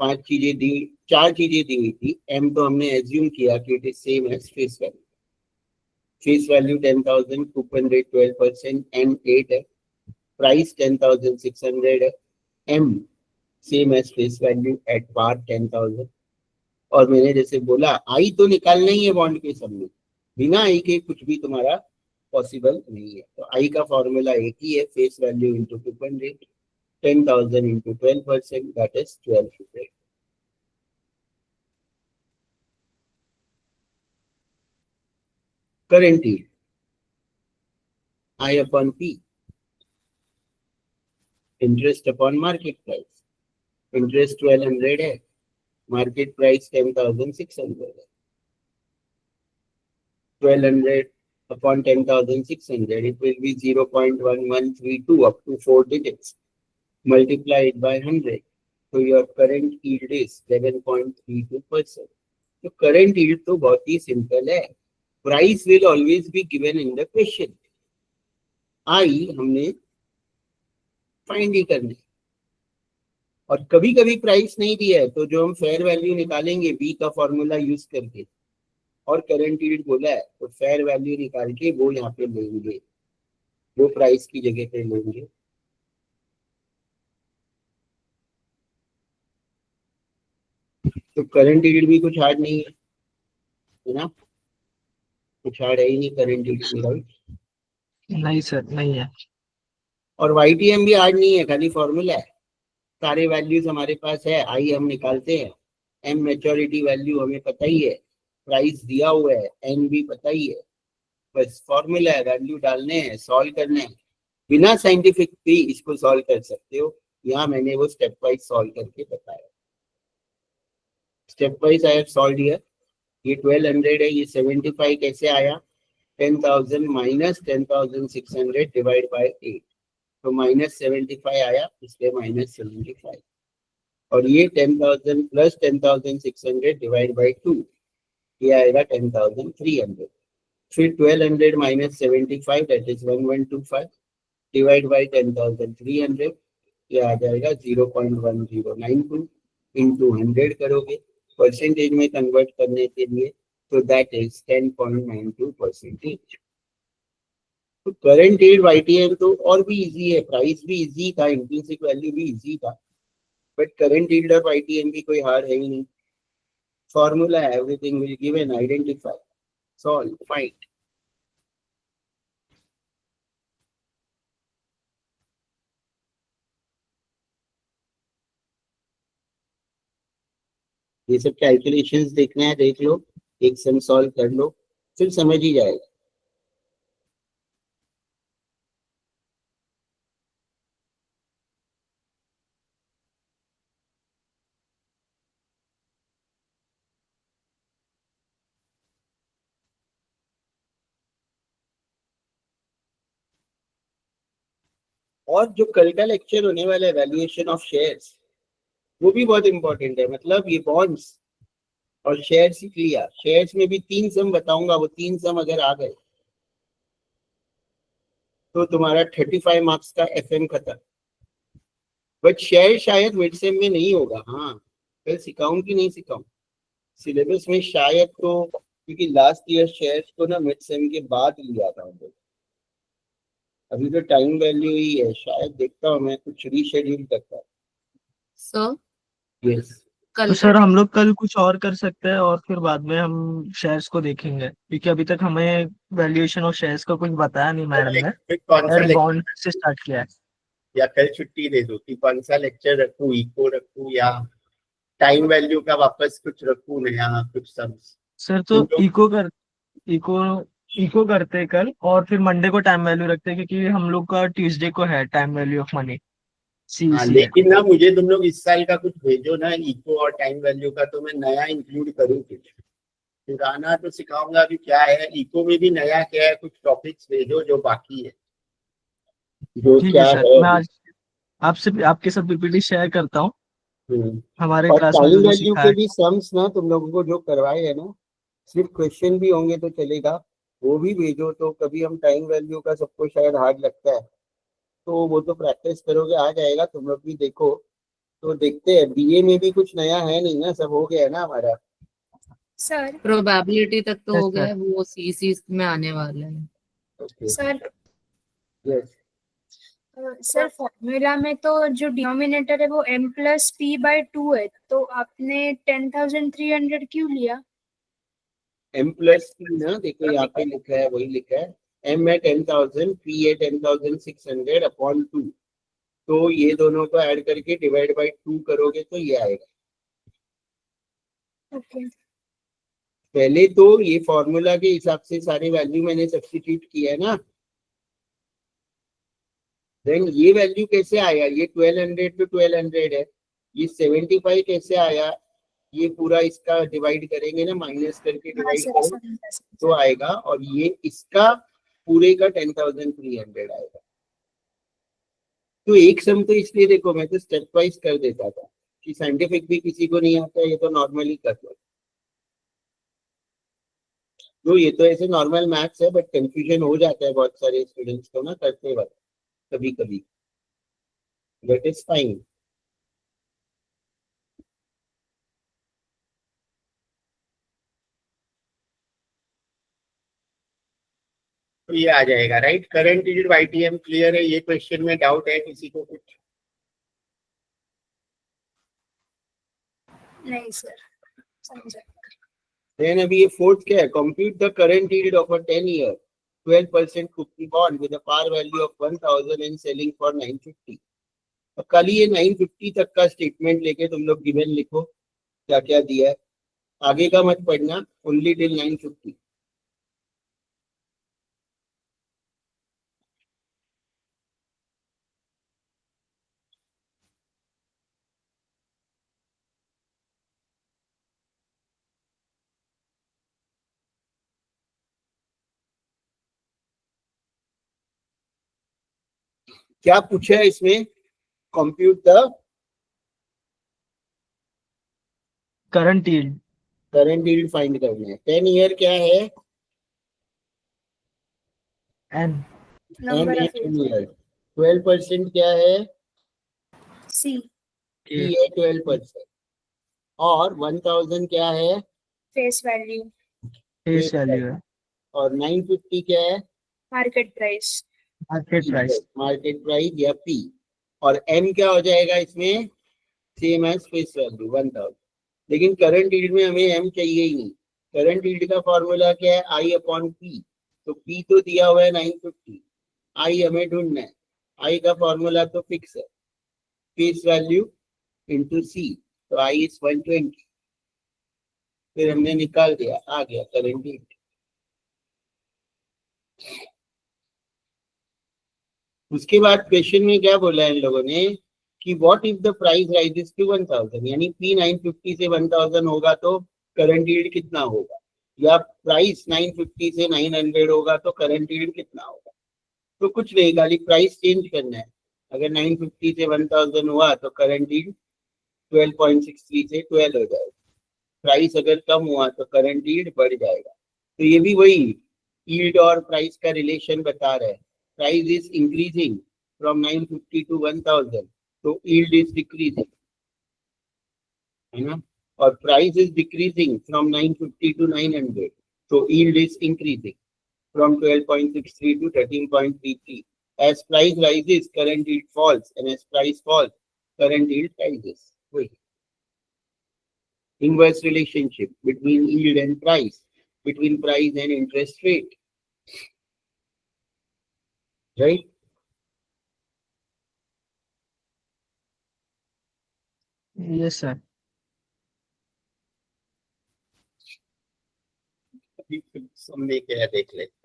Speaker 1: 4 चीजें दी हुई थी। M तो हमने एज्यूम किया कि it is same as face value. Face value 10,000, coupon rate 12%, N 8 है, प्राइस 10,600 है, M same as face value at par 10,000। और मैंने जैसे बोला, आई तो निकालना ही है बॉन्ड के सब में, बिना आई के कुछ भी तुम्हारा पॉसिबल नहीं है। तो आई का फॉर्मूला एक ही है, face value into coupon rate, 10,000 into 12%, that is 1200। Current yield I upon P, interest upon market price. Interest 1200 है, मार्केट प्राइस 10,600 है। 1200 upon 10,600, it will be 0.1132 up to 4 digits. Multiply it by 100. So your current yield is 7.32%. तो current yield तो बहुत ही simple है. Price will always be given in the question. आई हमने find ही करनी, और कभी कभी प्राइस नहीं दिया है तो जो हम फेयर वैल्यू निकालेंगे बी का फॉर्मूला यूज करके, और करंट यील्ड बोला है तो फेयर वैल्यू निकाल के वो यहाँ पे लेंगे, वो प्राइस की जगह पे लेंगे। तो करंट यील्ड भी कुछ हार्ड नहीं है ना, कुछ हार्ड है ही नहीं करंट यील्ड में, राइट?
Speaker 3: नहीं सर, नहीं है।
Speaker 1: और YTM भी हार्ड नहीं है, खाली फॉर्मूला है। सारे वैल्यूज हमारे पास है, आई हम निकालते हैं, एम मैच्योरिटी वैल्यू हमें पता ही है, प्राइस दिया हुआ है, एन भी पता ही है, बस फॉर्मूला है, वैल्यू डालने हैं, सॉल्व करने हैं। बिना साइंटिफिक भी इसको सॉल्व कर सकते हो, यहाँ मैंने वो स्टेप वाइज सॉल्व करके बताया। Step wise I have solve here. ये 1200 है, ये 75 कैसे आया? 10,000 माइनस 10,600 डिवाइड बाय 8, तो -75 आया, इसलिए -75. और ये 10,000 प्लस 10,600 डिवाइड बाय 2, ये आएगा 10,300. फिर 1200 minus 75 that is 1125 divide by 10,300, ये आ जाएगा 0.1092. इंटू 100 करोगे परसेंटेज में कन्वर्ट करने के लिए, तो दैट इज 10.92%. तो करंट एड वाईटीएम तो और भी इजी है, प्राइस भी इजी था, इंट्रिंसिक वैल्यू भी इजी था, बट करंट यील्ड और वाईटीएम भी कोई हार्ड है ही नहीं. फॉर्मूला है, everything will give an identify, solve, find. ये सब कैलकुलेशंस देखना है, देख लो, एक सम सॉल्व कर लो, फिर समझ ही जाएगा. और जो कल का लेक्चर होने वाला है वैल्यूएशन ऑफ शेयर्स, वो भी बहुत इंपॉर्टेंट है. मतलब ये बॉन्ड्स और शेयर्स ही क्लियर. शेयर्स में भी 3 सम बताऊंगा, वो 3 सम अगर आ गए तो तुम्हारा 35 मार्क्स का एफएम खत्म. बट शेयर शायद मिड सेम में नहीं होगा. हाँ, कल सिखाऊं कि नहीं सिखाऊं? सिलेबस में शायद तो, क्योंकि लास्ट ईयर शेयर्स को ना मिड सेम के बाद लिया था हम लोग. अभी तो टाइम वैल्यू ही है, शायद देखता हूँ मैं कुछ रीशेड्यूल करता हूँ.
Speaker 2: So
Speaker 1: yes.
Speaker 3: तो
Speaker 2: कल का
Speaker 3: सर हम लोग कल कुछ और कर सकते हैं और फिर बाद में हम शेयर्स को देखेंगे, क्योंकि अभी तक हमें वैल्यूएशन ऑफ शेयर्स का कुछ बताया नहीं मैडम ने.
Speaker 1: कौन सा
Speaker 3: डायरेक्ट
Speaker 1: लेक्चर,
Speaker 3: बॉन्ड से स्टार्ट किया है.
Speaker 1: या कल छुट्टी दे दो कि कौन सा लेक्चर रखूं, इको रखूं या टाइम वैल्यू का वापस कुछ रखूं नया, कुछ सब.
Speaker 3: सर तो इको इको करते हैं कल, और फिर मंडे को टाइम वैल्यू रखते हैं, क्योंकि हम लोग का ट्यूसडे को है टाइम वैल्यू ऑफ मनी,
Speaker 1: हाँ,
Speaker 3: सीईसी है.
Speaker 1: लेकिन ना मुझे तुम लोग इस साल का कुछ भेजो ना, इको और टाइम वैल्यू का, तो मैं नया इंक्लूड करूँ कुछ. पुराना तो सिखाऊंगा कि क्या है, इको में भी नया क्या है, कुछ टॉपिक्स भेजो जो बाकी है, जो
Speaker 3: ठीक है
Speaker 1: क्या
Speaker 3: सर,
Speaker 1: है.
Speaker 3: मैं आज आपसे आपके साथ पीपीटी शेयर करता हूँ.
Speaker 1: हम्म.
Speaker 3: हमारे
Speaker 1: और
Speaker 3: क्लास में जो
Speaker 1: टाइम
Speaker 3: जो
Speaker 1: वैल्यू
Speaker 3: सिखाया
Speaker 1: के
Speaker 3: है.
Speaker 1: भी सम्स ना तुम लोगों को जो करवाए है ना, सिर्फ क्वेश्चन भी होंगे तो चलेगा, वो भी भेजो. तो कभी हम टाइम वैल्यू का सबको शायद हार्ड लगता है, तो वो तो प्रैक्टिस करोगे आ जाएगा. तुम लोग भी देखो, तो देखते हैं. बीए में भी कुछ नया है नहीं ना, सब हो गया है ना हमारा.
Speaker 5: सर
Speaker 2: प्रोबेबिलिटी तक तो
Speaker 3: यस
Speaker 2: हो गया
Speaker 3: सर.
Speaker 2: है, वो सीसी में आने वाला है.
Speaker 1: Okay.
Speaker 5: Sir
Speaker 1: yes.
Speaker 5: Sir formula में तो जो डिनोमिनेटर है वो m+p/2 है, तो आपने 10,300 क्यों लिया?
Speaker 1: एम प्लस पी ना, देखो यहाँ पे लिखा है, वही लिखा है. एम है 10,000, पी है 10,600 अपॉन 2. तो ये दोनों को ऐड करके डिवाइड बाई 2 करोगे तो ये आएगा.
Speaker 5: ओके.
Speaker 1: पहले तो ये फॉर्मूला के हिसाब से सारे वैल्यू मैंने सब्स्टिट्यूट किया है ना. देन ये वैल्यू कैसे आया? ये 1200 to 1200 है. ये 75 कैसे आया? ये पूरा इसका डिवाइड करेंगे ना, माइनस करके
Speaker 5: हाँ
Speaker 1: डिवाइड
Speaker 5: सर,
Speaker 1: करो
Speaker 5: समझा समझा.
Speaker 1: तो आएगा. और ये इसका पूरे का 10,300 आएगा. तो एक सम तो इसलिए देखो, मैं तो स्टेप वाइज कर देता था कि साइंटिफिक भी किसी को नहीं आता, ये तो नॉर्मली कर लो. तो ये तो ऐसे नॉर्मल मैथ्स है, बट कंफ्यूजन हो जाता है बहुत सारे स्टूडेंट्स को ना करते वक्त, कभी कभी. That is fine. तो ये आ जाएगा, right. Current yield YTM clear है. ये क्वेश्चन में डाउट है किसी को कुछ?
Speaker 5: नहीं सर, समझा.
Speaker 1: देन अभी ये फोर्थ क्या है? Compute the current yield of a 10 year 12% cookie bond with a par value of 1000 and selling for 950. और कल ये 950 तक का स्टेटमेंट लेके तुम लोग गिवन लिखो क्या क्या दिया है. आगे का मत पढ़ना, ओनली टिल 950. क्या पूछा है इसमें? Compute the
Speaker 3: current yield
Speaker 1: current yield find करना है। 10 ईयर क्या है?
Speaker 3: N
Speaker 5: number of
Speaker 1: 10 year. 12% क्या है?
Speaker 5: सी
Speaker 1: P है 12%। और 1000 क्या है?
Speaker 5: फेस वैल्यू
Speaker 3: फेस वैल्यू है,
Speaker 1: और 950 क्या है?
Speaker 5: Market price
Speaker 3: market price.
Speaker 1: Market price या P। और M क्या हो जाएगा इसमें? Same as face value 1000। लेकिन करंट यील्ड में हमें M चाहिए ही नहीं। करंट यील्ड का फॉर्मूला क्या है? I upon P। तो P तो दिया हुआ है 950, I हमें ढूंढना है। I का फॉर्मूला तो फिक्स है, फेस वैल्यू इंटू C। तो I इज 120। फिर हमने निकाल दिया, आ गया करंट यील्ड। उसके बाद क्वेश्चन में क्या बोला है इन लोगों ने कि what if the price rises to 1000, यानी P 950 से 1000 होगा तो करंट यील्ड कितना होगा, या प्राइस 950 से 900 होगा तो करंट यील्ड कितना होगा। तो कुछ नहीं, खाली प्राइस चेंज करना है। अगर 950 से 1000 हुआ तो करंट यील्ड 12.63 से 12 हो जाएगा। प्राइस अगर कम हुआ तो करंट यील्ड बढ़ जाएगा। तो ये भी वही यील्ड और प्राइस का रिलेशन बता रहे हैं। Price is increasing from 950 to 1000, तो यील्ड इज डिक्रीजिंग, है ना। और price is decreasing from 950 to 900, तो yield is increasing from 12.63 to 13.33. As price rises, current yield falls, and as price falls, current yield rises. Wait. Inverse relationship between yield and price, between price and interest rate, right?
Speaker 3: Yes sir.
Speaker 1: हमने क्या देख लेते हैं।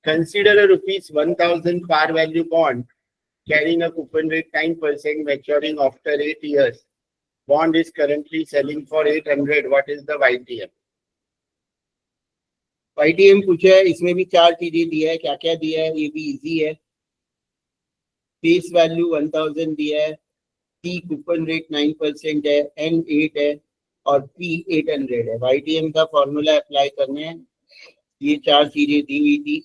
Speaker 1: Consider a rupees 1000 par value bond carrying a coupon rate 9%, maturing after 8 years. Bond is currently selling for 800. What is the YTM? YTM पूछा है, इसमें भी 4 चीजें दिया है। क्या क्या दिया है ये भी इजी है। फेस वैल्यू 1000 दिया है, P कूपन रेट 9% है, N 8 है और P 800 है। YTM का फॉर्मूला अप्लाई करना है। ये 4 चीजें दी हुई थी।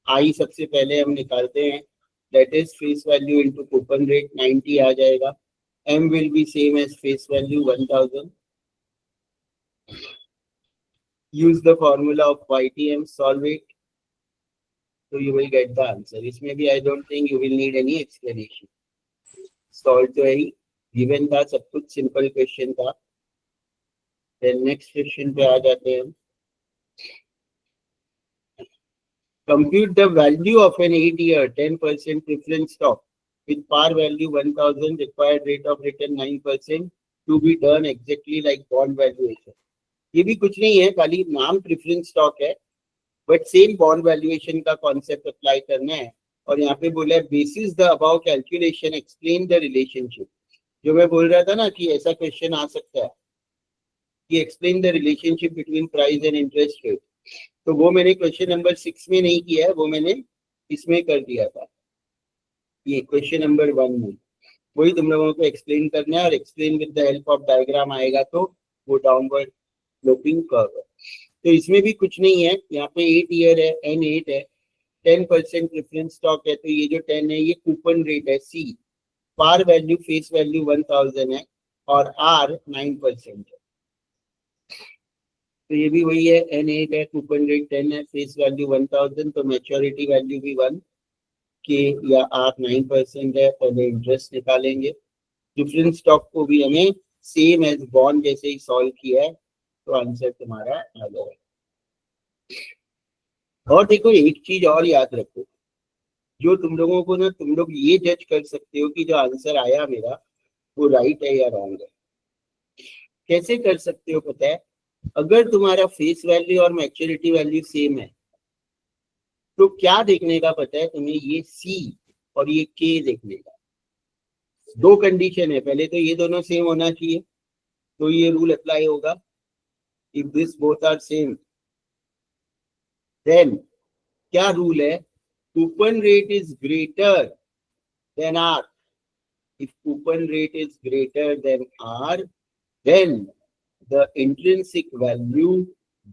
Speaker 1: I सबसे पहले हम निकालते हैं, that is face value into coupon rate 90 आ जाएगा। M will be same as face value 1000. Use the formula of YTM, solve it, so you will get the answer. इसमें भी I don't think you will need any explanation. Solve तो है ही, given था, सब कुछ simple question था। Then next question पे आ जाते हैं हम। Compute the value of an 8-year 10% preference stock with par value 1000, required rate of return 9%, to be done exactly like bond valuation. ये भी कुछ नहीं है, खाली नाम प्रेफरेंस स्टॉक है, बट सेम बॉन्ड वैल्यूएशन का कॉन्सेप्ट अप्लाई करना है। और यहाँ पे बोला है basis the above calculation explain the relationship. जो मैं बोल रहा था ना कि ऐसा क्वेश्चन आ सकता है कि explain the relationship between price and interest rate, तो वो मैंने क्वेश्चन नंबर 6 में नहीं किया है, वो मैंने इसमें कर दिया था। ये क्वेश्चन नंबर 1 में वही तुम लोगों को एक्सप्लेन करना है, और explain with the help of diagram आएगा तो वो डाउनवर्ड स्लोपिंग कर्व है। तो इसमें भी कुछ नहीं है, यहाँ पे 8 ईयर है, N 8 है, 10% प्रेफरेंस स्टॉक है, तो ये जो 10 है ये कूपन रेट है C, par value face value 1000 है और R 9% है। तो ये भी वही है, N 8 है, कूपन रेट 10 है, फेस वैल्यू 1000, तो मैच्योरिटी वैल्यू भी 1 के या R 9% है। पहले इंटरेस्ट निकालेंगे। डिफरेंस स्टॉक को भी हमें सेम एज बॉन्ड जैसे ही सॉल्व किया है, तो आंसर तुम्हारा आ जाएगा। और देखो एक चीज और याद रखो, जो तुम लोगों को ना, तुम लोग ये जज कर सकते हो कि जो आंसर आया मेरा वो राइट है या रॉन्ग है। कैसे कर सकते हो पता है? अगर तुम्हारा फेस वैल्यू और मैच्योरिटी वैल्यू सेम है तो क्या देखने का पता है तुम्हें? ये C और ये K देखने का। 2 कंडीशन है, पहले तो ये दोनों सेम होना चाहिए, तो ये रूल अप्लाई होगा। If this both are same, then क्या रूल है? coupon rate is greater than R, if coupon rate is greater than R, then the intrinsic value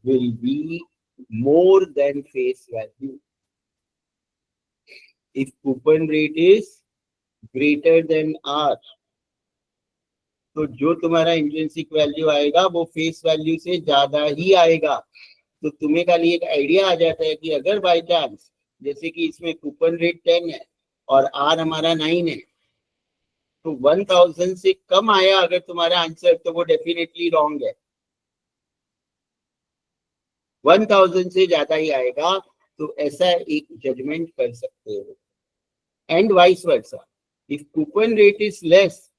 Speaker 1: will be more than face value. If coupon rate is greater than R, तो जो तुम्हारा intrinsic value आएगा वो face value से ज्यादा ही आएगा. तो तुम्हें खाली एक आइडिया आ जाता है कि अगर बाय चांस जैसे कि इसमें कूपन रेट 10 है और आर हमारा 9 है, तो 1000 से कम आया अगर तुम्हारा आंसर, तो वो डेफिनेटली रॉन्ग है. 1000 से ज्यादा ही आएगा, तो ऐसा एक जजमेंट कर सकते हो. And vice versa, if coupon rate is less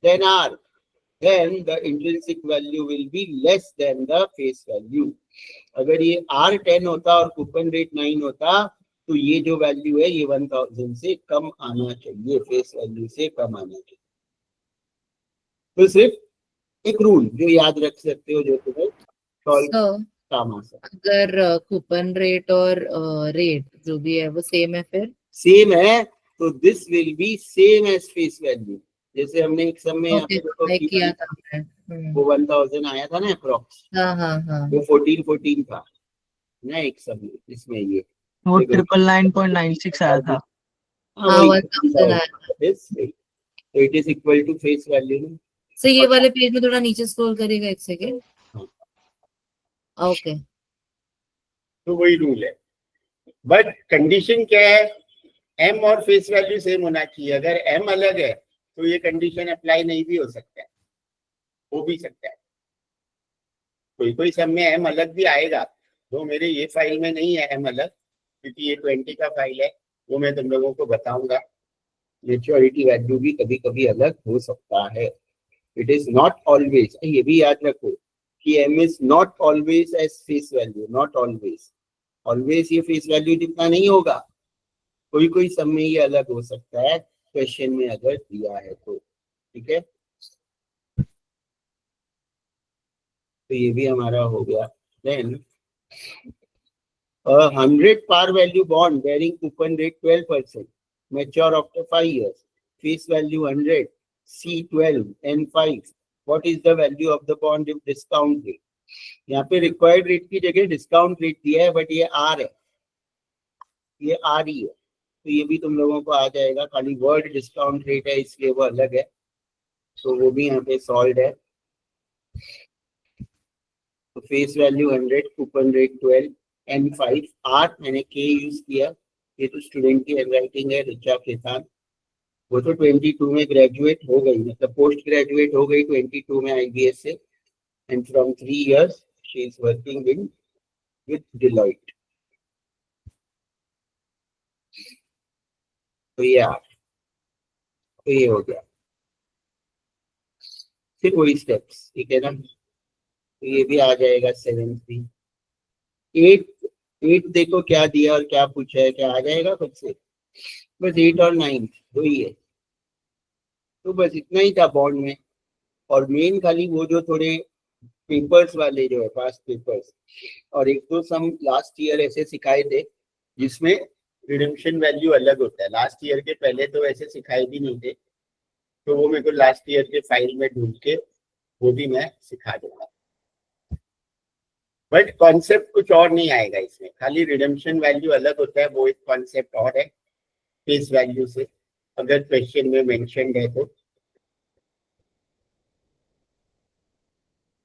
Speaker 1: than R, then the intrinsic value will be less than the face value. अगर ये R10 होता और कूपन रेट 9 होता, तो ये जो वैल्यू है ये 1000 से कम आना चाहिए, फेस वैल्यू से कम आना चाहिए. तो सिर्फ एक रूल जो याद रख सकते हो, जो तुम्हें सॉल्व
Speaker 2: So,
Speaker 1: काम आ सकता.
Speaker 2: अगर कूपन रेट और रेट जो भी है वो सेम है फिर
Speaker 1: सेम है तो this will be same as face value. जैसे हमने एक सम में यहाँ पे देखो
Speaker 2: मैं
Speaker 1: कि
Speaker 2: किया था
Speaker 1: वो 1000 आया था ना अप्रॉक्स,
Speaker 2: हाँ हाँ हाँ
Speaker 1: वो 14 था ना एक सम में, इसमें ये
Speaker 3: वो 999.96 आया था.
Speaker 2: हाँ 1000 आया.
Speaker 1: तो it is equal to face value.
Speaker 2: So ये वाले पेज में थोड़ा नीचे स्क्रॉल करेगा एक सेकेंड. ओके,
Speaker 1: तो वही रूल है. बट कंडीशन क्या है, एम और फेस वैल्यू सेम होना चाहिए. अगर एम अलग है तो ये कंडीशन अप्लाई नहीं भी हो सकता है, हो भी सकता है. कोई कोई सब में एम अलग भी आएगा, तो मेरे ये फाइल में नहीं है एम अलग, क्योंकि ये 20 का फाइल है, वो मैं तुम लोगों को बताऊंगा. मेच्योरिटी वैल्यू भी कभी कभी अलग हो सकता है. इट इज नॉट ऑलवेज, ये भी याद रखो कि M is not always as face value. Not always, always ये फेस वैल्यू जितना नहीं होगा. कोई कोई सब में ये अलग हो सकता है, क्वेश्चन में अगर दिया है तो. ठीक है, तो ये भी हमारा हो गया. Then 100 par value bond bearing coupon rate 12%, mature after 5 years, face value 100, C12 N5. What is the value of the bond if discount rate? यहाँ पे रिक्वायर्ड रेट की जगह डिस्काउंट रेट दिया है, बट ये आर है, ये आर ही है. तो ये भी तुम लोगों को आ जाएगा, खाली वर्ड डिस्काउंट रेट है इसलिए वो अलग है. तो वो भी यहाँ पे सॉल्व है. तो face value 100, coupon rate 12, N5, R मैंने के यूज किया. ये तो स्टूडेंट की हैंडराइटिंग है, रिचा खेतान. वो तो 22 में ग्रेजुएट हो गई, मतलब पोस्ट ग्रेजुएट हो गई 22 में IBS से. And from 3 years she is working in with Deloitte. तो ये हो गया. फिर वही स्टेप्स, ठीक है ना. तो ये भी आ जाएगा 7-3. 8 देखो क्या दिया और क्या पूछा है, क्या आ जाएगा खुद से. बस 8 और 9 दो ही है. तो बस इतना ही था बॉन्ड में. और मेन खाली वो जो थोड़े पेपर्स वाले जो है, पास्ट पेपर्स, और एक दो सम लास्ट ईयर ऐसे सिखाए थे जिसमें रिडेम्पशन वैल्यू अलग होता है. लास्ट ईयर के पहले तो ऐसे सिखाए भी नहीं थे, तो वो मेरे को लास्ट ईयर के फाइल में ढूंढ के वो भी मैं सिखा दूंगा. बट कॉन्सेप्ट कुछ और नहीं आएगा इसमें, खाली रिडेम्पशन वैल्यू अलग होता है, वो एक कॉन्सेप्ट और है फेस वैल्यू से, अगर क्वेश्चन में मेंशन्ड है तो.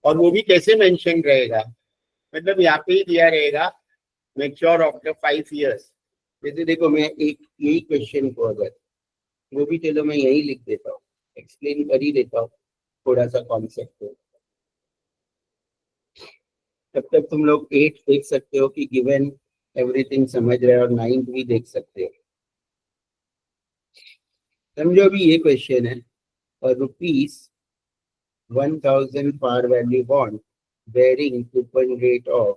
Speaker 1: और वो भी कैसे मेंशन रहेगा, मतलब यहाँ पे ही दिया रहेगा मैच्योर आफ्टर 5 years. जैसे देखो मैं एक यही क्वेश्चन को अगर, वो भी चलो मैं यही लिख देता हूँ, एक्सप्लेन कर ही देता हूँ थोड़ा सा कॉन्सेप्ट को. तब तक तुम लोग 8 देख सकते हो कि गिवन एवरीथिंग समझ रहे हो, और 9 भी देख सकते हो. समझो अभी ये क्वेश्चन है, और ₹1000 par value bond bearing coupon rate of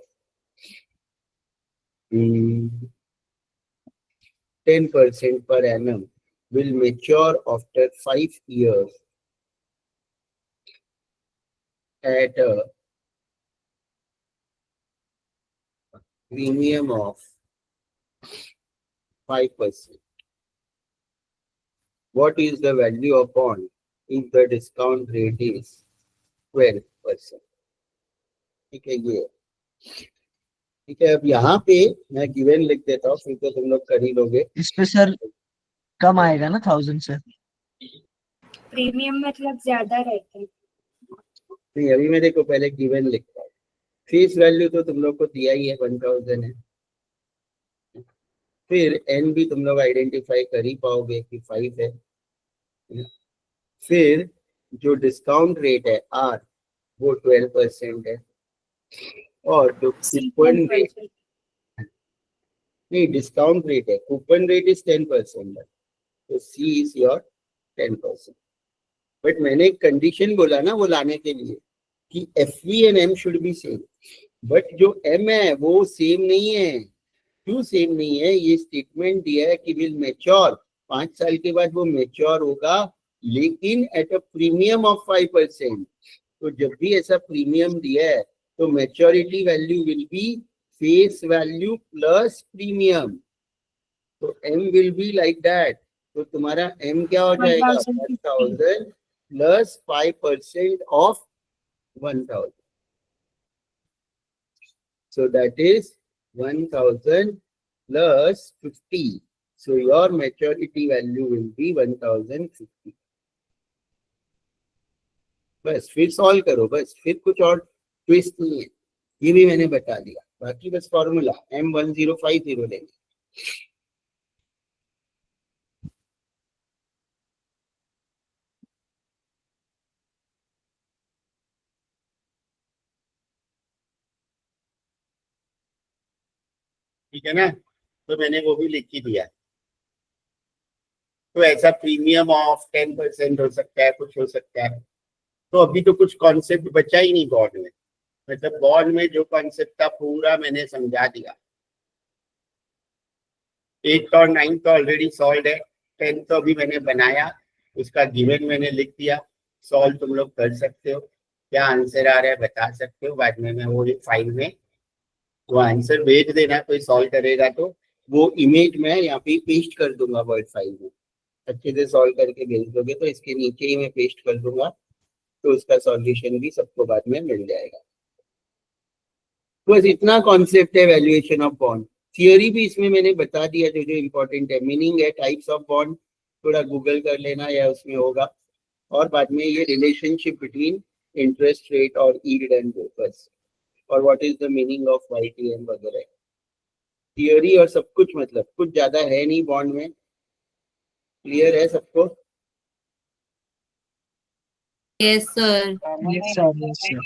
Speaker 1: 10% per annum will mature after 5 years at a premium of 5%. What is the value of bond if the discount rate is 12%? ठीक है, ये ठीक है। अब यहाँ पे मैं गिवन लिख देता हूँ, फिर तो तुम लोग कर ही लोगे।
Speaker 3: इस पे सर कम आएगा ना 1000 से?
Speaker 5: प्रीमियम मतलब ज्यादा रहता है।
Speaker 1: नहीं, अभी मैं देखो पहले गिवन लिखता हूँ। फेस वैल्यू तो तुम लोग को दिया ही है, 1000 है। फिर एन भी तुम लोग आइडेंटिफाई कर ही पाओगे कि 5 है। फिर जो डिस्काउंट रेट है आर वो 12% है, और जो कूपन रेट, नहीं डिस्काउंट रेट है, कूपन रेट इज 10% है, तो सी इज योर 10%। बट मैंने एक कंडीशन बोला ना वो लाने के लिए कि F V and M should be same, but जो एम है वो सेम नहीं है। क्यों सेम नहीं है? ये स्टेटमेंट दिया है कि विल मैच्योर, 5 साल के बाद वो मैच्योर होगा, लेकिन एट अ प्रीमियम ऑफ 5%। तो जब भी ऐसा प्रीमियम दिया है तो maturity value will be face value plus premium, तो M will be like that. तो तुम्हारा एम क्या हो जाएगा? 1000 plus 5% of 1000, so that is 1000 plus 50, so your maturity value will be 1050। बस फिर सॉल्व करो, बस फिर कुछ और ट्विस्ट नहीं है, ये भी मैंने बता दिया। बाकी बस फॉर्मूला M1050 लेंगे। ठीक है ना? तो मैंने वो भी लिख ही दिया। तो ऐसा प्रीमियम ऑफ 10% हो सकता है, कुछ हो सकता है। तो अभी तो कुछ कॉन्सेप्ट बचा ही नहीं बॉन्ड में, मतलब बॉन्ड में जो कॉन्सेप्ट था पूरा मैंने समझा दिया। 8th और 9th तो ऑलरेडी सॉल्व है, 10th तो अभी मैंने बनाया, उसका गिवन मैंने लिख दिया। सॉल्व तुम लोग कर सकते हो, क्या आंसर आ रहा है बता सकते हो, बाद में मैं वो फाइल में वो आंसर भेज देना, कोई सॉल्व करेगा तो वो इमेज मैं यहाँ पे पेस्ट कर दूंगा वर्ड फाइल में। अच्छे से सॉल्व करके भेज दोगे तो इसके नीचे ही मैं पेस्ट कर दूंगा, तो उसका सॉल्यूशन भी सबको बाद में मिल जाएगा। बस इतना कॉन्सेप्ट है वैल्यूएशन ऑफ बॉन्ड। थियोरी भी इसमें मैंने बता दिया जो जो इम्पोर्टेंट है। मीनिंग है, टाइप्स ऑफ बॉन्ड थोड़ा गूगल कर लेना या उसमें होगा, और बाद में ये रिलेशनशिप बिटवीन इंटरेस्ट रेट और यील्ड एंड बस, और what is the meaning of YTM वगैरह। थियोरी और सब कुछ, मतलब कुछ ज्यादा है नहीं बॉन्ड में। क्लियर है सबको?
Speaker 2: Yes sir.
Speaker 3: Yes, sir. Yes, sir.